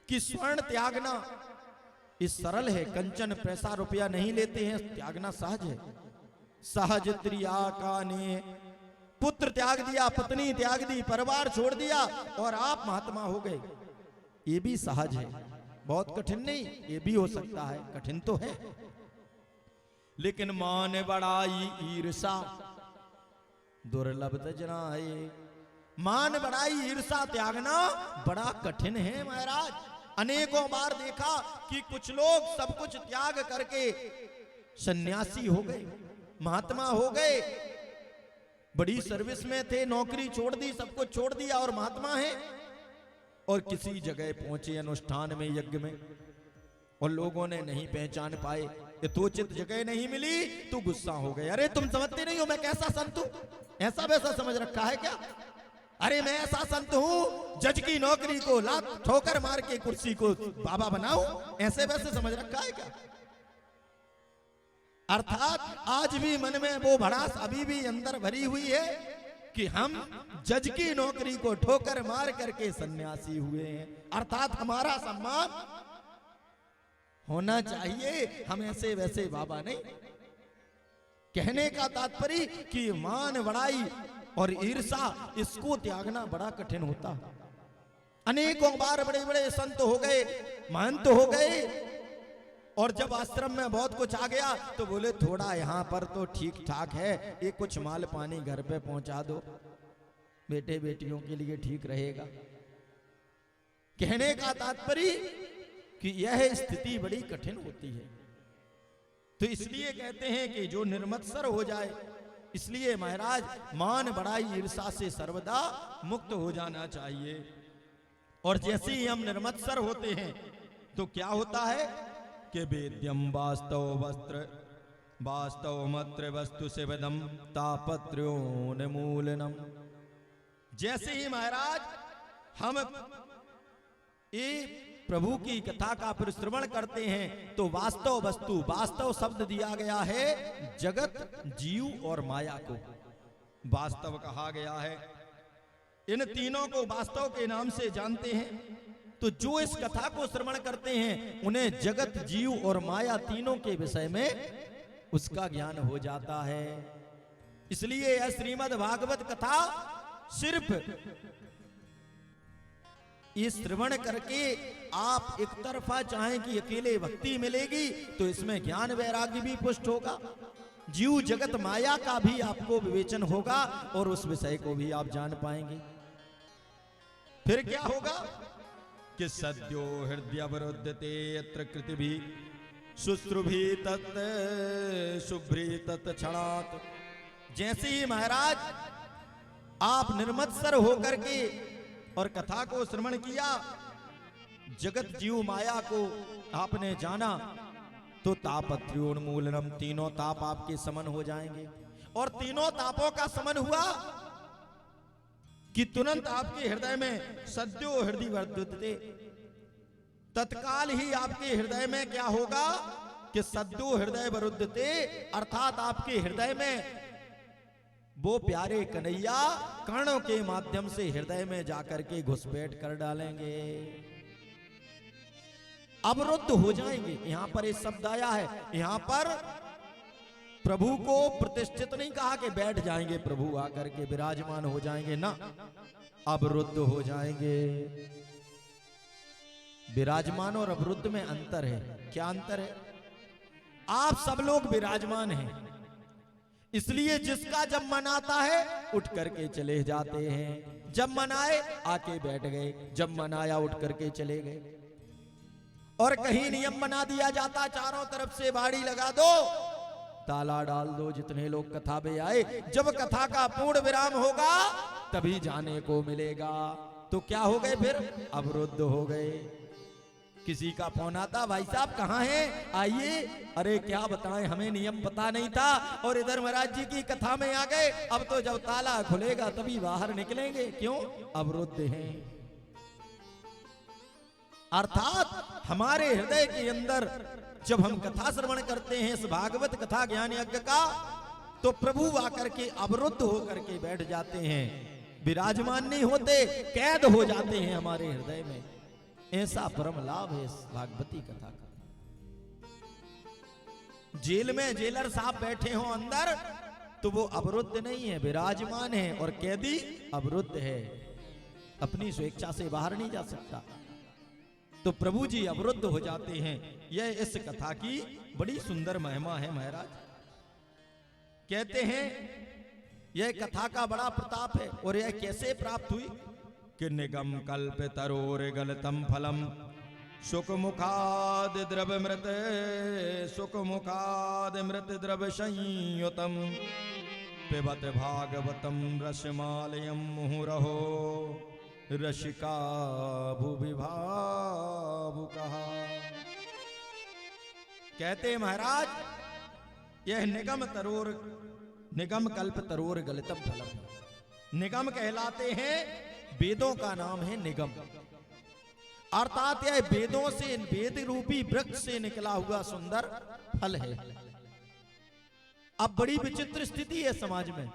कि स्वर्ण त्यागना इस सरल है, कंचन पैसा रुपया नहीं लेते हैं, त्यागना सहज है। सहज त्रिया का ने, पुत्र त्याग दिया, पत्नी त्याग दी, परिवार छोड़ दिया और आप महात्मा हो गए, ये भी सहज है। बहुत कठिन नहीं, ये भी हो सकता है, कठिन तो है। लेकिन मान बड़ाई ईर्षा दुर्लभ तजनाए, मान बड़ाई ईर्षा त्यागना बड़ा कठिन है महाराज। अनेकों बार देखा कि कुछ लोग सब कुछ त्याग करके सन्यासी हो गए, महात्मा हो गए, बड़ी सर्विस में थे, नौकरी छोड़ दी, सब कुछ छोड़ दिया और महात्मा है। और किसी जगह पहुंचे अनुष्ठान में, यज्ञ में, और लोगों ने नहीं पहचान पाए, यथोचित जगह नहीं मिली तो गुस्सा हो गए। अरे तुम समझते नहीं हो मैं कैसा संत हूं, ऐसा वैसा समझ रखा है क्या? अरे मैं ऐसा संत हूं जज की नौकरी को लात ठोकर मार के कुर्सी को बाबा बनाऊं, ऐसे वैसे समझ रखा है क्या? अर्थात आज भी मन में वो भड़ास अभी भी अंदर भरी हुई है कि हम जज की नौकरी को ठोकर मार करके सन्यासी हुए हैं। अर्थात हमारा सम्मान होना चाहिए, हम ऐसे वैसे बाबा नहीं। कहने का तात्पर्य कि मान बड़ाई और ईर्षा इसको त्यागना बड़ा कठिन होता। अनेकों बार बड़े बड़े संत हो गए, महंत हो गए, और जब आश्रम में बहुत कुछ आ गया तो बोले थोड़ा यहाँ पर तो ठीक ठाक है, ये कुछ माल पानी घर पे पहुंचा दो, बेटे बेटियों के लिए ठीक रहेगा। कहने का तात्पर्य कि यह स्थिति बड़ी कठिन होती है। तो इसलिए कहते हैं कि जो निर्मत्सर हो जाए, इसलिए महाराज मान बड़ाई ईर्षा से सर्वदा मुक्त हो जाना चाहिए। और जैसे ही हम निर्मत्सर होते हैं तो क्या होता है कि वेद्यम वास्तव वस्त्र वास्तवमत्र वस्तु सेवदम तापत्र्योन्मूलनम। जैसे ही महाराज हम ये प्रभु की कथा का परिश्रवण करते हैं तो वास्तव वस्तु, वास्तव शब्द दिया गया है जगत, जीव और माया को वास्तव कहा गया है। इन तीनों को वास्तव के नाम से जानते हैं। तो जो इस कथा को श्रवण करते हैं उन्हें जगत, जीव और माया तीनों के विषय में उसका ज्ञान हो जाता है। इसलिए यह श्रीमद् भागवत कथा सिर्फ ये श्रवण करके आप एक तरफा चाहें कि अकेले भक्ति मिलेगी तो इसमें ज्ञान वैराग्य भी पुष्ट होगा, जीव जगत माया का भी आपको विवेचन होगा और उस विषय को भी आप जान पाएंगे। फिर क्या होगा कि सद्यो हृदय अवरुद्धते यत्र कृतिभि शुश्रुभि तत् शुभ्री तत् क्षणात्। जैसे ही महाराज आप निर्मत्सर होकर के और कथा को श्रवण किया, जगत जीव माया को आपने जाना, तो तापत्र्योन्मूलनम, तीनों ताप आपके समन हो जाएंगे। और तीनों तापों का समन हुआ कि तुरंत आपके हृदय में सद्यो हृदय वर्धते, तत्काल ही आपके हृदय में क्या होगा कि सद्यो हृदय वरुद्धते, अर्थात आपके हृदय में वो प्यारे कन्हैया कर्णों के माध्यम से हृदय में जाकर के घुसपैठ कर डालेंगे, अवरुद्ध हो जाएंगे। यहां पर एक शब्द आया है, यहां पर प्रभु को प्रतिष्ठित नहीं कहा कि बैठ जाएंगे प्रभु आकर के विराजमान हो जाएंगे, ना, अवरुद्ध हो जाएंगे। विराजमान और अवरुद्ध में अंतर है। क्या अंतर है? आप सब लोग विराजमान हैं, इसलिए जिसका जब मन आता है उठ करके चले जाते हैं, जब मन आए आके बैठ गए, जब मन आया उठ करके चले गए। और कहीं नियम बना दिया जाता, चारों तरफ से बाड़ी लगा दो, ताला डाल दो, जितने लोग कथा में आए, जब कथा का पूर्ण विराम होगा तभी जाने को मिलेगा। तो क्या हो गए फिर? अवरुद्ध हो गए। किसी का फोन आता, भाई साहब कहाँ हैं, आइए। अरे क्या बताएं, हमें नियम पता नहीं था और इधर महाराज जी की कथा में आ गए। अब तो जब ताला खुलेगा तभी बाहर निकलेंगे। क्यों? अवरुद्ध हैं। अर्थात हमारे हृदय के अंदर जब हम कथा श्रवण करते हैं इस भागवत कथा ज्ञान यज्ञ का, तो प्रभु आकर के अवरुद्ध होकर के बैठ जाते हैं, विराजमान नहीं होते, कैद हो जाते हैं हमारे हृदय में। ऐसा परम लाभ है इस भागवती कथा का। जेल में जेलर साहब बैठे हो अंदर, तो वो अवरुद्ध नहीं है, विराजमान है, और कैदी अवरुद्ध है, अपनी स्वेच्छा से बाहर नहीं जा सकता। तो प्रभु जी अवरुद्ध हो जाते हैं। यह इस कथा की बड़ी सुंदर महिमा है महाराज। कहते हैं यह कथा का बड़ा प्रताप है। और यह कैसे प्राप्त हुई कि निगम कल्प तरोर गलतम फलम सुख मुखाद द्रव मृत, सुख मुखाद मृत द्रव संयुतम पिबत भागवतम रसमालयम मुहुरहो रसिका भूविभावु कहा। कहते महाराज यह निगम कल्प तरोर गलितम फलम। निगम कहलाते हैं, वेदों का नाम है निगम, अर्थात यह वेदों से, वेद रूपी वृक्ष से निकला हुआ सुंदर फल है। अब बड़ी विचित्र स्थिति है समाज में।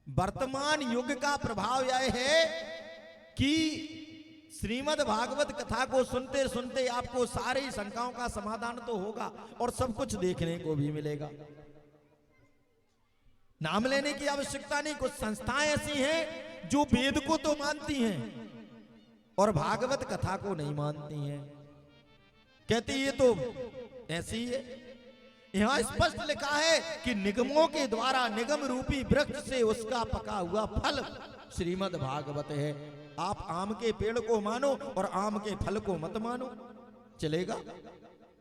वर्तमान युग का प्रभाव यह है कि श्रीमद् भागवत कथा को सुनते सुनते आपको सारी शंकाओं का समाधान तो होगा और सब कुछ देखने को भी मिलेगा। नाम लेने की आवश्यकता नहीं। कुछ संस्थाएं ऐसी हैं जो वेद को तो मानती हैं और भागवत कथा को नहीं मानती हैं। कहती ये तो ऐसी है। यहां स्पष्ट लिखा है कि निगमों के द्वारा, निगम रूपी वृक्ष से उसका पका हुआ फल श्रीमद् भागवत है। आप आम के पेड़ को मानो और आम के फल को मत मानो, चलेगा?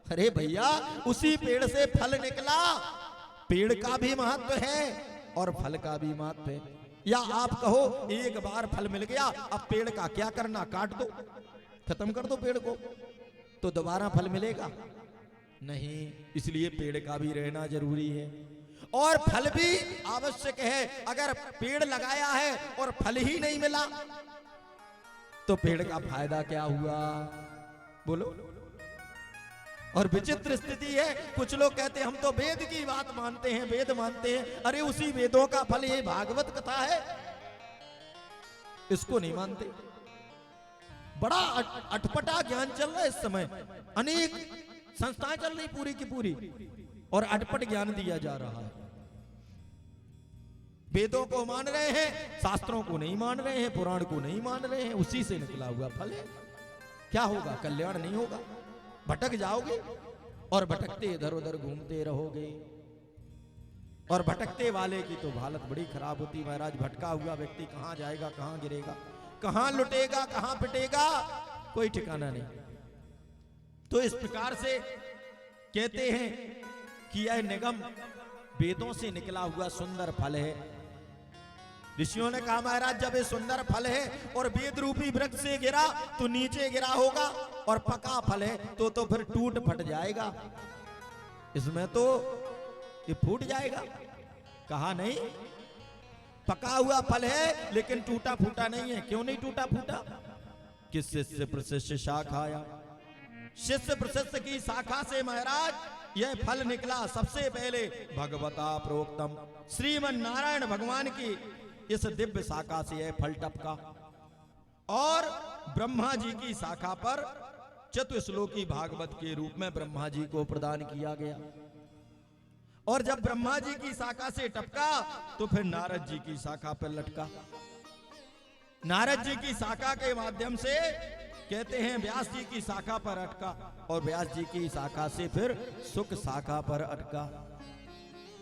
अरे भैया, उसी पेड़ से फल निकला, पेड़ का भी महत्व है और फल का भी महत्व है। या आप कहो एक बार फल मिल गया, अब पेड़ का क्या करना, काट दो, खत्म कर दो पेड़ को, तो दोबारा फल मिलेगा। नहीं, इसलिए पेड़ का भी रहना जरूरी है और फल भी आवश्यक है। अगर पेड़ लगाया है और फल ही नहीं मिला तो पेड़ का फायदा क्या हुआ, बोलो। और विचित्र स्थिति है, कुछ लोग कहते हैं हम तो वेद की बात मानते हैं, वेद मानते हैं। अरे उसी वेदों का फल ये भागवत कथा है, इसको नहीं मानते। बड़ा अटपटा ज्ञान चल रहा है इस समय, अनेक संस्थाएं चल रही पूरी की पूरी और अटपट ज्ञान दिया जा रहा है। वेदों को मान रहे हैं, शास्त्रों को नहीं मान रहे हैं, पुराण को नहीं मान रहे हैं, उसी से निकला हुआ फल है। क्या होगा, कल्याण नहीं होगा, भटक जाओगे और भटकते इधर उधर घूमते रहोगे। और भटकते वाले की तो हालत बड़ी खराब होती महाराज। भटका हुआ व्यक्ति कहां जाएगा, कहां गिरेगा, कहां लुटेगा, कहां पिटेगा, कोई ठिकाना नहीं। तो इस प्रकार से कहते हैं कि यह निगम वेदों से निकला हुआ सुंदर फल है। ऋषियों ने कहा महाराज जब ये सुंदर फल है और वेद रूपी वृक्ष से गिरा तो नीचे गिरा होगा, और पका फल है तो फिर टूट फट जाएगा, इसमें तो ये फूट जाएगा। कहा नहीं, पका हुआ फल है लेकिन टूटा फूटा नहीं है। क्यों नहीं टूटा फूटा? कि शिष्य प्रशिष्य शाखाया, शिष्य प्रशिष्य की शाखा से महाराज यह फल निकला। सबसे पहले भगवता प्रोक्तम, श्रीमन नारायण भगवान की इस दिव्य शाखा से यह फल टपका, और ब्रह्मा जी की शाखा पर चतुश्लोकी भागवत के रूप में ब्रह्मा जी को प्रदान किया गया। और जब ब्रह्मा जी की शाखा से टपका तो फिर नारद जी की शाखा पर लटका। नारद जी की शाखा के माध्यम से कहते हैं व्यास जी की शाखा पर अटका, और व्यास जी की शाखा से फिर सुख शाखा पर अटका,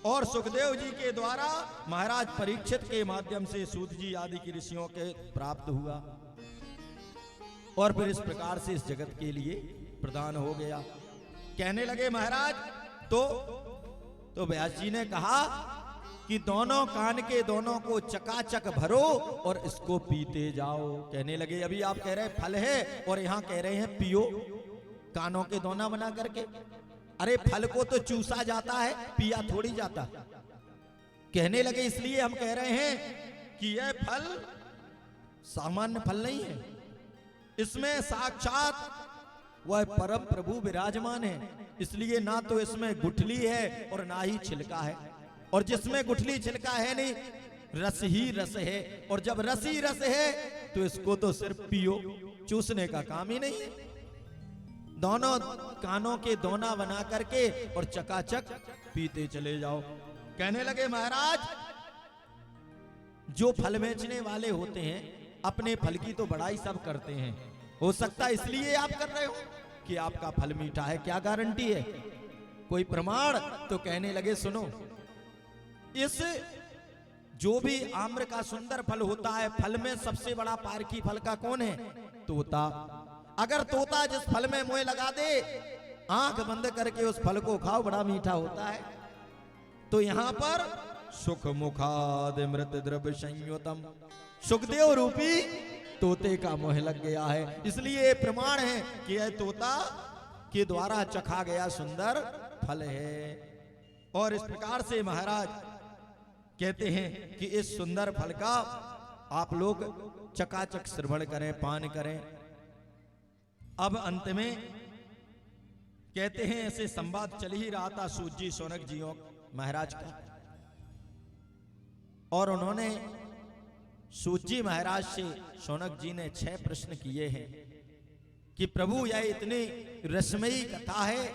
और सुखदेव जी के द्वारा महाराज परीक्षित के माध्यम से सूत जी आदि की ऋषियों के प्राप्त हुआ, और फिर इस प्रकार से इस जगत के लिए प्रदान हो गया। कहने लगे महाराज तो व्यास जी ने कहा कि दोनों कान के दोनों को चकाचक भरो और इसको पीते जाओ। कहने लगे अभी आप कह रहे हैं फल है और यहां कह रहे हैं पियो, कानों के दोना बना करके। अरे फल को तो चूसा जाता है, पिया थोड़ी जाता। कहने लगे इसलिए हम कह रहे हैं कि यह फल सामान्य फल नहीं है, इसमें साक्षात वह परम प्रभु विराजमान है। इसलिए ना तो इसमें गुठली है और ना ही छिलका है, और जिसमें गुठली छिलका है नहीं, रस ही रस है। और जब रस ही रस है तो इसको तो सिर्फ पियो, चूसने का काम ही नहीं है। दोनों कानों के दोना बना करके और चकाचक पीते चले जाओ। कहने लगे महाराज जो फल बेचने वाले होते हैं अपने फल की तो बड़ाई सब करते हैं, हो सकता है इसलिए आप कर रहे हो कि आपका फल मीठा है, क्या गारंटी है, कोई प्रमाण? तो कहने लगे सुनो, इस जो भी आम्र का सुंदर फल होता है, फल में सबसे बड़ा पारखी फल का कौन है? तोता। अगर तोता जिस फल में मुंह लगा दे, आंख बंद करके उस फल को खाओ, बड़ा मीठा होता है। तो यहां पर सुख मुखाद मृत द्रव्य संयुतम, सुखदेव रूपी तोते का मोह लग गया है। इसलिए प्रमाण है कि यह तोता के द्वारा चखा गया सुंदर फल है। और इस प्रकार से महाराज कहते हैं कि इस सुंदर फल का आप लोग चकाचक श्रवण करें, पान करें। अब अंत में कहते हैं ऐसे संवाद चल ही रहा था सूत जी शौनक जी महाराज का, और उन्होंने सूत जी महाराज से शौनक जी ने 6 प्रश्न किए हैं कि प्रभु यह इतनी रसमयी कथा है,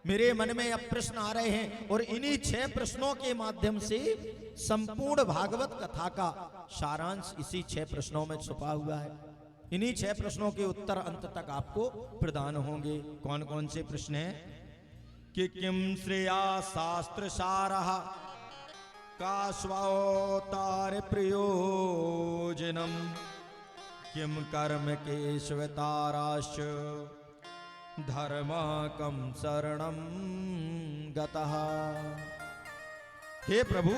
मेरे मन में अब प्रश्न आ रहे हैं, और इन्हीं 6 प्रश्नों के माध्यम से संपूर्ण भागवत कथा का सारांश इसी 6 प्रश्नों में छुपा हुआ है। इन्हीं 6 प्रश्नों के उत्तर अंत तक आपको प्रदान होंगे। कौन कौन से प्रश्न हैं? कि किम श्रेया शास्त्र सारः का स्वावतार प्रयोजनम, किम कर्म केशवताराश धर्मकम शरणम गतः। हे प्रभु,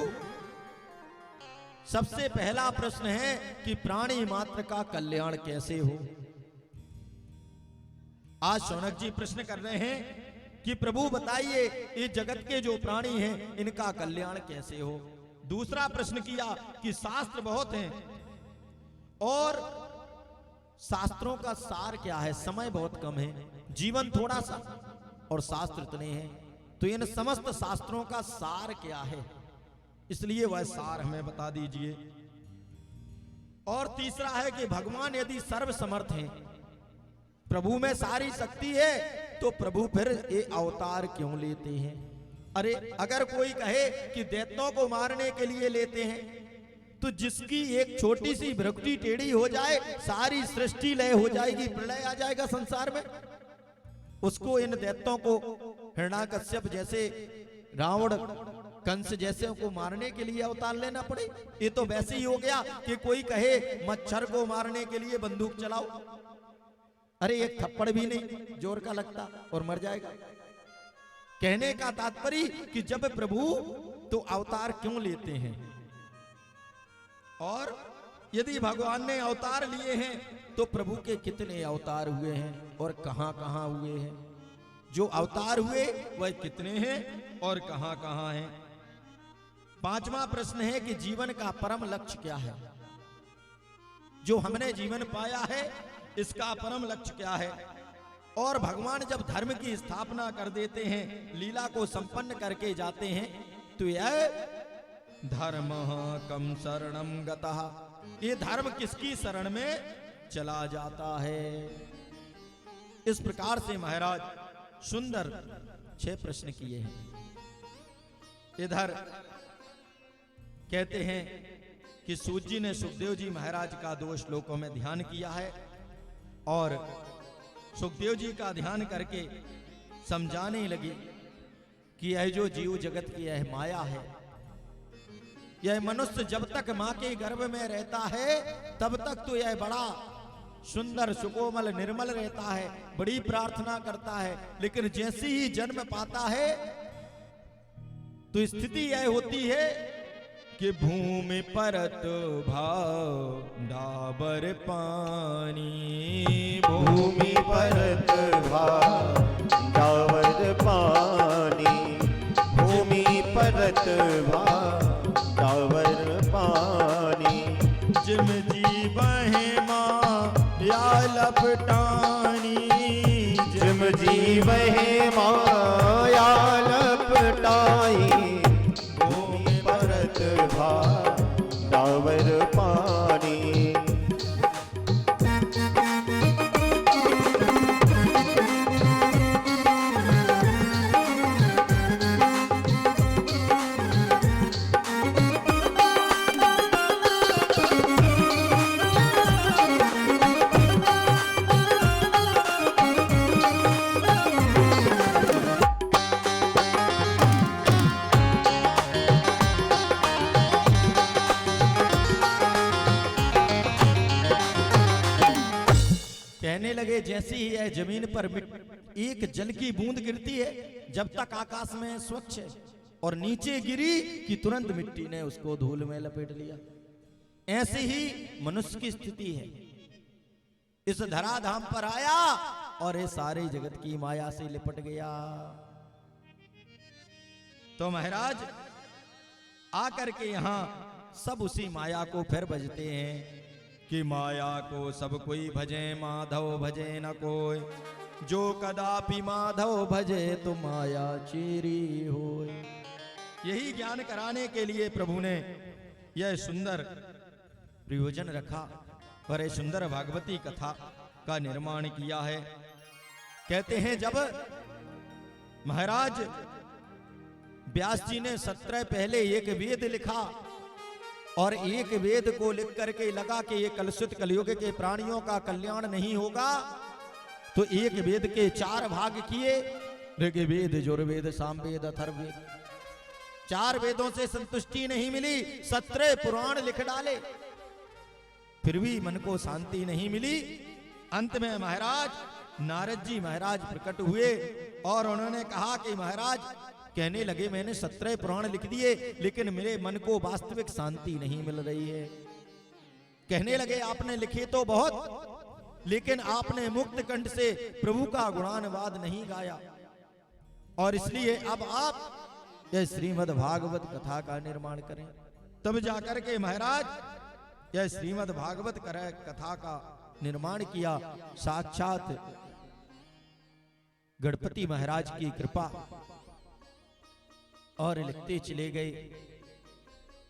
सबसे पहला प्रश्न है कि प्राणी मात्र का कल्याण कैसे हो। आज शौनक जी प्रश्न कर रहे हैं कि प्रभु बताइए ये जगत के जो प्राणी हैं इनका कल्याण कैसे हो। दूसरा प्रश्न किया कि शास्त्र बहुत हैं और शास्त्रों का सार क्या है, समय बहुत कम है, जीवन थोड़ा सा और शास्त्र इतने हैं, तो इन समस्त शास्त्रों का सार क्या है, इसलिए वह सार हमें बता दीजिए। और तीसरा है कि भगवान यदि सर्व समर्थ हैं, प्रभु में सारी शक्ति है, तो प्रभु फिर ये अवतार क्यों लेते हैं। अरे अगर कोई कहे कि दैत्यों को मारने के लिए लेते हैं, तो जिसकी एक छोटी सी भ्रुकुटी टेढ़ी हो जाए सारी सृष्टि लय हो जाएगी, प्रलय आ जाएगा संसार में। उसको इन दैत्यों को हिरण्याकश्यप जैसे, रावण कंस जैसे को मारने के लिए अवतार लेना पड़े। ये तो वैसे ही हो गया कि कोई कहे मच्छर को मारने के लिए बंदूक चलाओ, अरे एक थप्पड़ भी नहीं जोर का लगता और मर जाएगा। कहने का तात्पर्य कि जब प्रभु तो अवतार क्यों लेते हैं, और यदि भगवान ने अवतार लिए हैं तो प्रभु के कितने अवतार हुए हैं और कहां कहां हुए हैं। जो अवतार हुए वह कितने हैं और कहां कहां हैं। पांचवा प्रश्न है कि जीवन का परम लक्ष्य क्या है। जो हमने जीवन पाया है इसका परम लक्ष्य क्या है। और भगवान जब धर्म की स्थापना कर देते हैं, लीला को संपन्न करके जाते हैं, तो यह धर्म कम शरणम गतः, ये धर्म किसकी शरण में चला जाता है। इस प्रकार से महाराज सुंदर 6 प्रश्न किए हैं। इधर कहते हैं कि सूत जी ने सुखदेव जी महाराज का 2 श्लोकों में ध्यान किया है और सुखदेव जी का ध्यान करके समझाने लगे कि यह जो जीव जगत की यह माया है, यह मनुष्य जब तक मां के गर्भ में रहता है तब तक तो यह बड़ा सुंदर सुकोमल निर्मल रहता है, बड़ी प्रार्थना करता है, लेकिन जैसे ही जन्म पाता है तो स्थिति यह होती है कि भूमि परत भाव डाबर पानी, भूमि परत भाव डाबर पानी, भूमि परत भाव डाबर पानी। जिम जीवहे माया लपटानी, जिम जीवहे माया लपटाई, भूमि परत भाव डाबर पानी। कहने लगे जैसे ही यह जमीन पर एक जल की बूंद गिरती है, जब तक आकाश में स्वच्छ है, और नीचे गिरी कि तुरंत मिट्टी ने उसको धूल में लपेट लिया। ऐसे ही मनुष्य की स्थिति है। इस धराधाम पर आया और ये सारे जगत की माया से लिपट गया। तो महाराज आकर के यहां सब उसी माया को फिर भजते हैं कि माया को सब कोई भजे, माधव भजे न कोई, जो कदापि माधव भजे तो माया चेरी होय। यही ज्ञान कराने के लिए प्रभु ने यह सुंदर प्रयोजन रखा और यह सुंदर भागवती कथा का निर्माण किया है। कहते हैं जब महाराज व्यास जी ने 17 पहले एक वेद लिखा और एक वेद को लिख करके लगा कि ये कलुषित कलयुग के प्राणियों का कल्याण नहीं होगा, तो एक वेद के 4 भाग किए, ऋग्वेद, यजुर्वेद, सामवेद, अथर्ववेद। 4 वेदों से संतुष्टि नहीं मिली, 17 पुराण लिख डाले, फिर भी मन को शांति नहीं मिली। अंत में महाराज नारद जी महाराज प्रकट हुए और उन्होंने कहा कि महाराज, कहने लगे मैंने 17 पुराण लिख दिए लेकिन मेरे मन को वास्तविक शांति नहीं मिल रही है। कहने लगे आपने लिखे तो बहुत, लेकिन आपने मुक्त कंठ से प्रभु का गुणानुवाद नहीं गाया। और इसलिए अब आप यह श्रीमद् भागवत कथा का निर्माण करें। तब जाकर के महाराज यह श्रीमद् भागवत कथा का निर्माण किया। साक्षात गणपति महाराज की कृपा, और लिखते चले गए।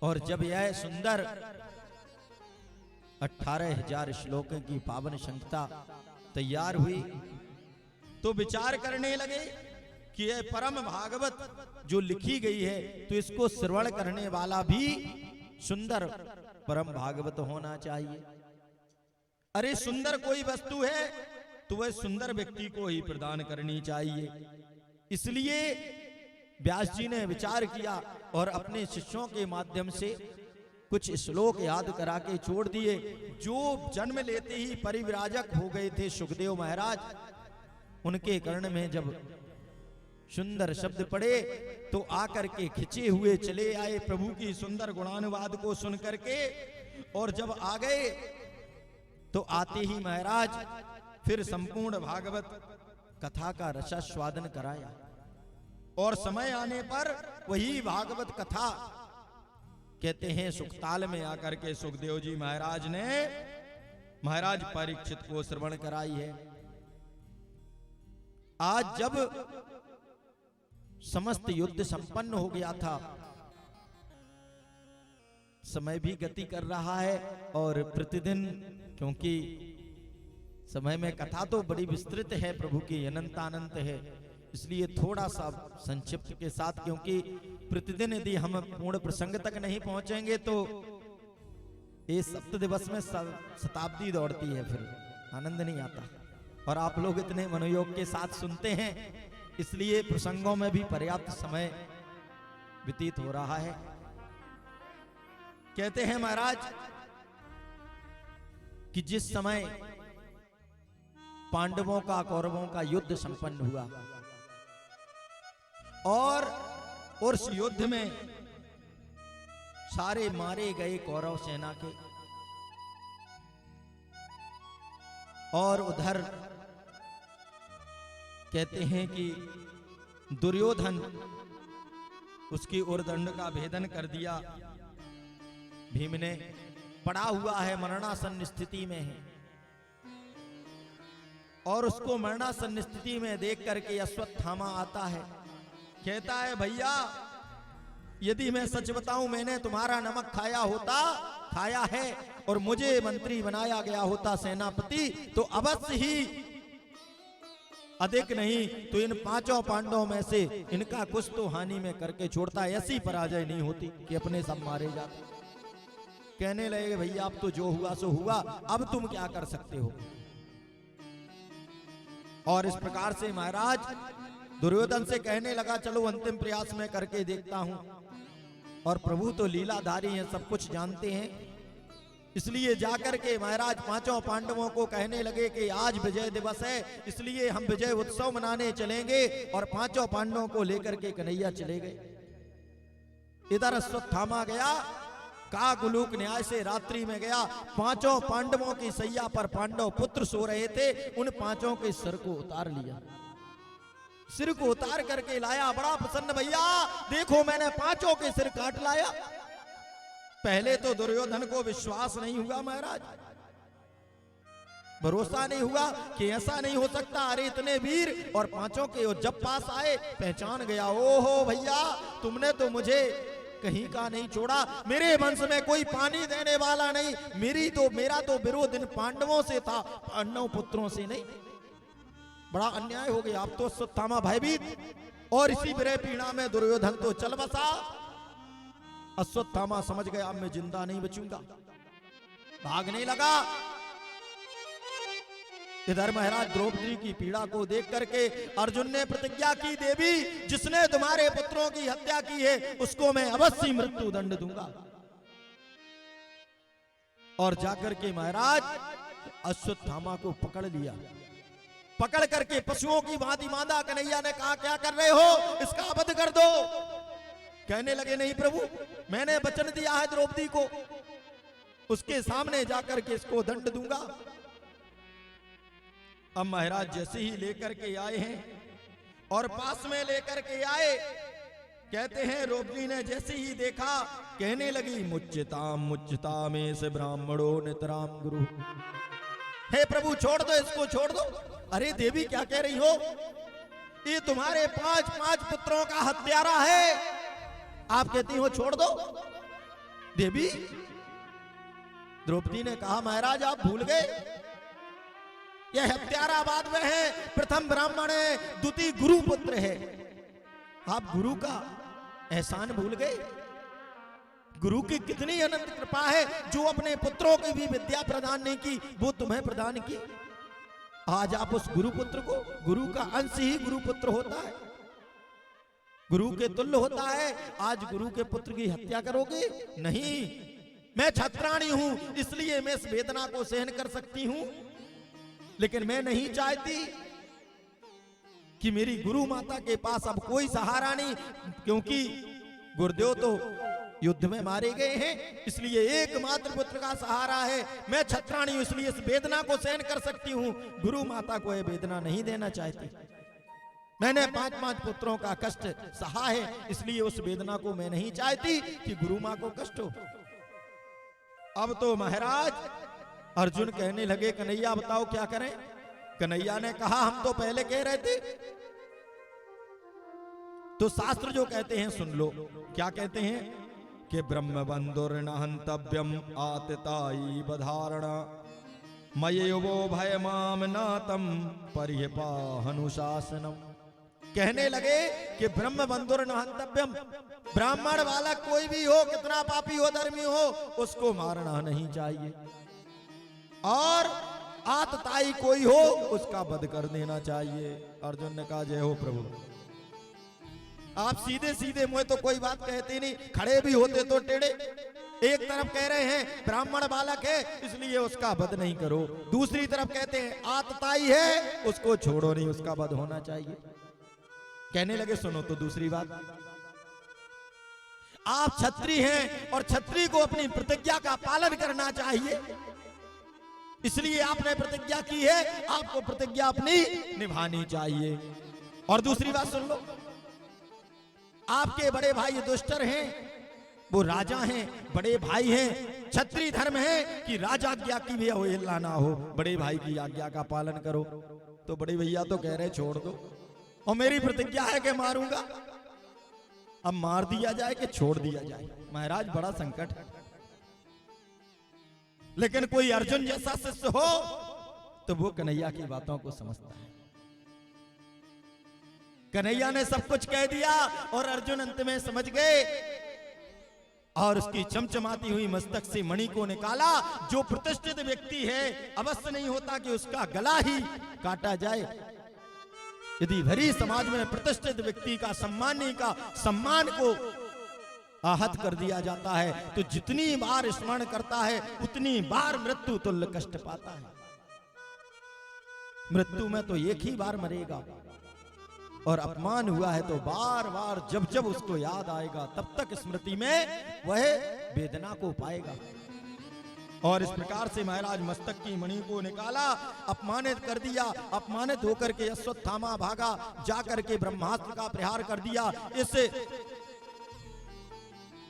और जब यह सुंदर 18,000 श्लोकों की पावन संहिता तैयार हुई तो विचार करने लगे कि यह परम भागवत जो लिखी गई है तो इसको श्रवण करने वाला भी सुंदर परम भागवत होना चाहिए। अरे सुंदर कोई वस्तु है तो वह सुंदर व्यक्ति को ही प्रदान करनी चाहिए। इसलिए व्यास जी ने विचार किया और अपने शिष्यों के माध्यम से कुछ श्लोक याद करा के छोड़ दिए। जो जन्म लेते ही परिव्राजक हो गए थे सुखदेव महाराज, उनके कर्ण में जब सुंदर शब्द पड़े तो आकर के खिंचे हुए चले आए प्रभु की सुंदर गुणानुवाद को सुन करके। और जब आ गए तो आते ही महाराज फिर संपूर्ण भागवत कथा का रसास्वादन कराया। और समय आने पर वही भागवत कथा कहते हैं सुखताल में आकर के सुखदेव जी महाराज ने महाराज परीक्षित को श्रवण कराई है। आज जब समस्त युद्ध संपन्न हो गया था, समय भी गति कर रहा है और प्रतिदिन, क्योंकि समय में कथा तो बड़ी विस्तृत है, प्रभु की अनंतानंत है, इसलिए थोड़ा सा संक्षिप्त के साथ, क्योंकि प्रतिदिन यदि हम पूर्ण प्रसंग तक नहीं पहुंचेंगे तो ये सप्त दिवस में शताब्दी दौड़ती है, फिर आनंद नहीं आता। और आप लोग इतने मनोयोग के साथ सुनते हैं, इसलिए प्रसंगों में भी पर्याप्त समय व्यतीत हो रहा है। कहते हैं महाराज कि जिस समय पांडवों का कौरवों का युद्ध संपन्न हुआ और उस युद्ध में सारे मारे गए कौरव सेना के, और उधर कहते हैं कि दुर्योधन उसकी उर्दंड का भेदन कर दिया। भीम ने पड़ा हुआ है, मरणासन्न स्थिति में है, और उसको मरणासन्न स्थिति में देख करके अश्वत्थामा आता है, कहता है भैया यदि मैं सच बताऊं मैंने तुम्हारा नमक खाया है और मुझे मंत्री बनाया गया होता सेनापति, तो अवश्य ही अधिक नहीं तो इन पांचों पांडवों में से इनका कुछ तो हानि में करके छोड़ता, ऐसी पराजय नहीं होती कि अपने सब मारे जाते। कहने लगे भैया अब तो जो हुआ सो हुआ, अब तुम क्या कर सकते हो। और इस प्रकार से महाराज दुर्योधन से कहने लगा चलो अंतिम प्रयास में करके देखता हूं। और प्रभु तो लीलाधारी हैं, सब कुछ जानते हैं, इसलिए जाकर के महाराज पांचों पांडवों को कहने लगे कि आज विजय दिवस है, इसलिए हम विजय उत्सव मनाने चलेंगे। और पांचों पांडवों को लेकर के कन्हैया चले गए। इधर अश्वत्थामा गया, काकगुलूक न्याय से रात्रि में गया, पांचों पांडवों की सैया पर पांडव पुत्र सो रहे थे, उन पांचों के सिर को उतार लिया, सिर को उतार करके लाया। बड़ा प्रसन्न, भैया देखो मैंने पांचों के सिर काट लाया। पहले तो दुर्योधन को विश्वास नहीं हुआ महाराज, भरोसा नहीं हुआ कि ऐसा नहीं हो सकता, अरे इतने वीर और पांचों के। और जब पास आए पहचान गया, ओहो भैया तुमने तो मुझे कहीं का नहीं छोड़ा, मेरे वंश में कोई पानी देने वाला नहीं, मेरा तो विरोध इन पांडवों से था, पांडव पुत्रों से नहीं। बड़ा अन्याय हो गया। अब तो अश्वत्थामा भयभीत, और इसी विरह पीड़ा में दुर्योधन तो चल बसा। अश्वत्थामा समझ गया अब मैं जिंदा नहीं बचूंगा, भागने लगा। इधर महाराज द्रौपदी की पीड़ा को देख करके अर्जुन ने प्रतिज्ञा की, देवी जिसने तुम्हारे पुत्रों की हत्या की है उसको मैं अवश्य मृत्यु दंड दूंगा। और जाकर के महाराज अश्वत्थामा को पकड़ लिया, पकड़ करके पशुओं की भांति बांधा। कन्हैया ने कहा क्या कर रहे हो, इसका वध कर दो। कहने लगे नहीं प्रभु, मैंने वचन दिया है द्रौपदी को, उसके सामने जाकर के इसको दंड दूंगा। अब महाराज जैसे ही लेकर के आए हैं और पास में लेकर के आए। कहते हैं रोपनी ने जैसे ही देखा कहने लगी, मुच्यताम मुच्यताम से ब्राह्मणों नितराम गुरु। हे प्रभु छोड़ दो इसको, छोड़ दो। अरे देवी क्या कह रही हो, ये तुम्हारे 5 पुत्रों का हत्यारा है, आप कहती हो छोड़ दो। देवी, द्रौपदी ने कहा महाराज आप भूल गए, यह हत्यारा बाद में है, प्रथम ब्राह्मण है, द्वितीय गुरु पुत्र है। आप गुरु का एहसान भूल गए। गुरु की कितनी अनंत कृपा है, जो अपने पुत्रों की भी विद्या प्रदान नहीं की वो तुम्हें प्रदान की। आज आप उस गुरु पुत्र को, गुरु का अंश ही गुरु पुत्र होता है, गुरु के तुल्य होता है, आज गुरु के पुत्र की हत्या करोगे? नहीं, मैं छत्राणी हूं इसलिए मैं इस वेदना को सहन कर सकती हूं, लेकिन मैं नहीं चाहती कि मेरी गुरु माता के पास अब कोई सहारा नहीं, क्योंकि गुरुदेव तो युद्ध में मारे गए हैं, इसलिए एकमात्र पुत्र का सहारा है। मैं छत्राणी हूं इसलिए इस वेदना को सहन कर सकती हूं, गुरु माता को यह वेदना नहीं देना चाहती। मैंने 5 पुत्रों का कष्ट सहा है, इसलिए उस वेदना को मैं नहीं चाहती कि गुरु मां को कष्ट हो। अब तो महाराज अर्जुन कहने लगे, कन्हैया बताओ क्या करें? कन्हैया ने कहा हम तो पहले कह रहे थे, तो शास्त्र जो कहते हैं सुन लो। क्या कहते हैं कि ब्रह्म बंधुर्न हंतव्यम आतताई बधारणा मयेवो भय माम नातम परिपाहनुशासनम। कहने लगे कि ब्रह्म बंधुर्न हंतव्यम, ब्राह्मण वाला कोई भी हो, कितना पापी हो धर्मी हो, उसको मारना नहीं चाहिए, और आतताई कोई हो उसका वध कर देना चाहिए। अर्जुन ने कहा जय हो प्रभु, आप सीधे सीधे मुझे तो कोई बात कहते नहीं, खड़े भी होते तो टेढ़े। एक तरफ कह रहे हैं ब्राह्मण बालक है इसलिए उसका वध नहीं करो, दूसरी तरफ कहते हैं आतताई है उसको छोड़ो नहीं, उसका वध होना चाहिए। कहने लगे सुनो तो दूसरी बात, आप क्षत्रिय हैं और क्षत्रिय को अपनी प्रतिज्ञा का पालन करना चाहिए, इसलिए आपने प्रतिज्ञा की है, आपको प्रतिज्ञा अपनी निभानी चाहिए। और दूसरी बात सुन लो, आपके बड़े भाई युधिष्ठिर हैं, वो राजा हैं, बड़े भाई हैं, क्षत्रिय धर्म है कि राजा आज्ञा की भी अवहेलना ना हो, बड़े भाई की आज्ञा का पालन करो। तो बड़े भैया तो कह रहे छोड़ दो, और मेरी प्रतिज्ञा है कि मारूंगा, अब मार दिया जाए कि छोड़ दिया जाए? महाराज बड़ा संकट है। लेकिन कोई अर्जुन जैसा शिष्य हो तो वो कन्हैया की बातों को समझता है। कन्हैया ने सब कुछ कह दिया और अर्जुन अंत में समझ गए, और उसकी चमचमाती हुई मस्तक से मणि को निकाला। जो प्रतिष्ठित व्यक्ति है अवश्य नहीं होता कि उसका गला ही काटा जाए। यदि भरी समाज में प्रतिष्ठित व्यक्ति का सम्मान को आहत कर दिया जाता है तो जितनी बार स्मरण करता है उतनी बार मृत्यु तुल्य कष्ट पाता है। मृत्यु में तो एक ही बार मरेगा, और अपमान हुआ है तो बार बार जब जब उसको याद आएगा तब तक स्मृति में वह वेदना को पाएगा। और इस प्रकार से महाराज मस्तक की मणि को निकाला, अपमानित कर दिया। अपमानित होकर के अश्वत्थामा भागा, जाकर के ब्रह्मास्त्र का प्रहार कर दिया। इस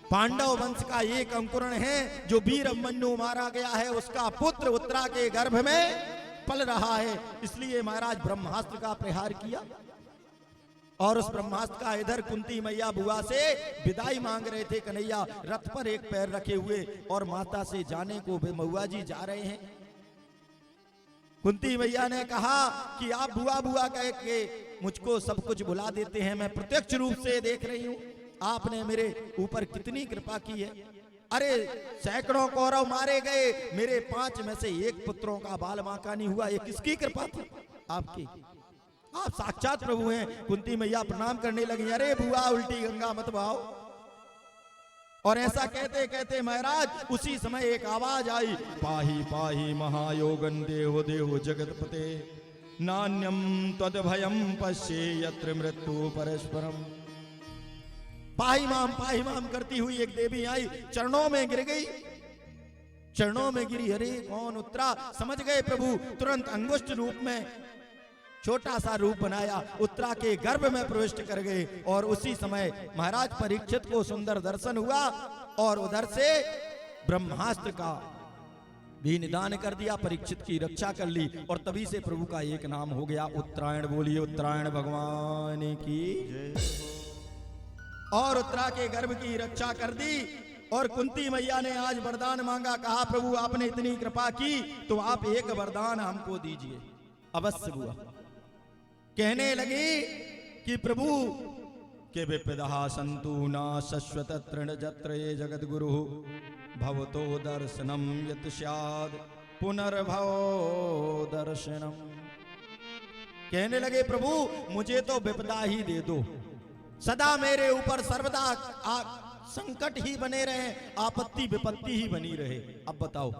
पांडव वंश का एक अंकुरण है जो वीर अभिमन्यु मारा गया है, उसका पुत्र उत्तरा के गर्भ में पल रहा है, इसलिए महाराज ब्रह्मास्त्र का प्रहार किया। और उस ब्रह्मास्त्र का इधर कुंती मैया बुआ से विदाई मांग रहे थे। कन्हैया रथ पर एक पैर रखे हुए और माता से जाने को महुआ जी जा रहे हैं। कुंती मैया ने कहा कि आप बुआ बुआ कह के मुझको सब कुछ भुला देते हैं, मैं प्रत्यक्ष रूप से देख रही हूं आपने मेरे ऊपर कितनी कृपा की है। अरे सैकड़ों कौरव मारे गए, मेरे 5 में से 1 पुत्रों का बाल बांका नहीं हुआ, ये किसकी कृपा थी? आपकी। आप साक्षात प्रभु हैं। कुंती मैया प्रणाम करने लगी, अरे बुआ उल्टी गंगा मत बहाओ। और ऐसा कहते कहते महाराज उसी समय एक आवाज आई, पाही पाही महायोगन देहो देहो जगतपते नान्यम तद भयम पश्ये यत्र मृत्यु परस्परम। पाही माम करती हुई एक देवी आई, चरणों में गिर गई। चरणों में गिरी, अरे कौन? उत्तरा। समझ गए प्रभु, तुरंत अंगुष्ठ रूप में छोटा सा रूप बनाया, उत्तरा के गर्भ में प्रविष्ट कर गए। और उसी समय महाराज परीक्षित को सुंदर दर्शन हुआ और उधर से ब्रह्मास्त्र का भी निदान कर दिया, परीक्षित की रक्षा कर ली। और तभी से प्रभु का एक नाम हो गया उत्तरायण। बोलिए उत्तरायण भगवान की। और उत्तरा के गर्भ की रक्षा कर दी। और कुंती मैया ने आज वरदान मांगा, कहा प्रभु आपने इतनी कृपा की तो आप एक वरदान हमको दीजिए। अवश्य हुआ। कहने लगी कि प्रभु के विपदा संतु ना शश्वत तृण जत्र ये जगत गुरु भवतो दर्शनम यत स्याद पुनर्भव दर्शनम। कहने लगे प्रभु मुझे तो विपदा ही दे दो, सदा मेरे ऊपर सर्वदा संकट ही बने रहे, आपत्ति विपत्ति ही बनी रहे। अब बताओ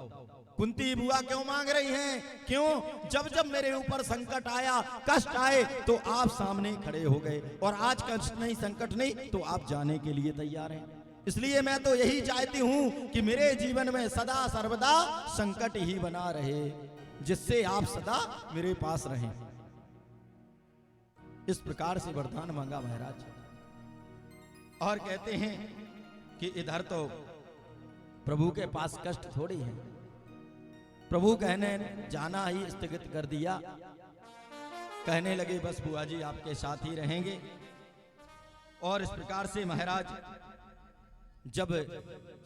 कुंती बुआ क्यों मांग रही हैं? क्यों? जब जब मेरे ऊपर संकट आया, कष्ट आए तो आप सामने खड़े हो गए, और आज कष्ट नहीं संकट नहीं तो आप जाने के लिए तैयार हैं। इसलिए मैं तो यही चाहती हूं कि मेरे जीवन में सदा सर्वदा संकट ही बना रहे, जिससे आप सदा मेरे पास रहें। इस प्रकार से वरदान मांगा महाराज। और कहते हैं कि इधर तो प्रभु के पास कष्ट थोड़ी है, प्रभु कहने जाना ही स्थगित कर दिया। कहने लगे बस बुआ जी आपके साथ ही रहेंगे। और इस प्रकार से महाराज जब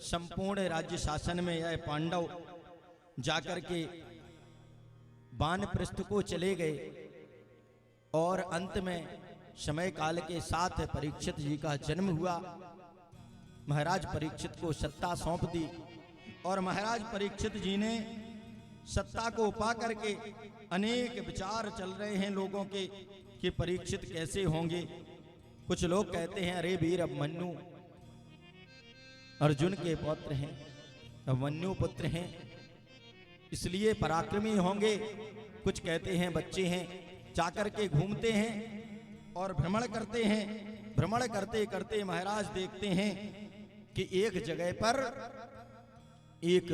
संपूर्ण राज्य शासन में यह पांडव जाकर के वानप्रस्थ को चले गए, और अंत में समय काल के साथ परीक्षित जी का जन्म हुआ। महाराज परीक्षित को सत्ता सौंप दी, और महाराज परीक्षित जी ने सत्ता को पा करके अनेक विचार चल रहे हैं लोगों के कि परीक्षित कैसे होंगे। कुछ लोग कहते हैं अरे वीर अभिमन्यु अर्जुन के पुत्र हैं, अभिमन्यु पुत्र हैं, इसलिए पराक्रमी होंगे। कुछ कहते हैं बच्चे हैं, जाकर के घूमते हैं और भ्रमण करते हैं। भ्रमण करते करते महाराज देखते हैं कि एक जगह पर एक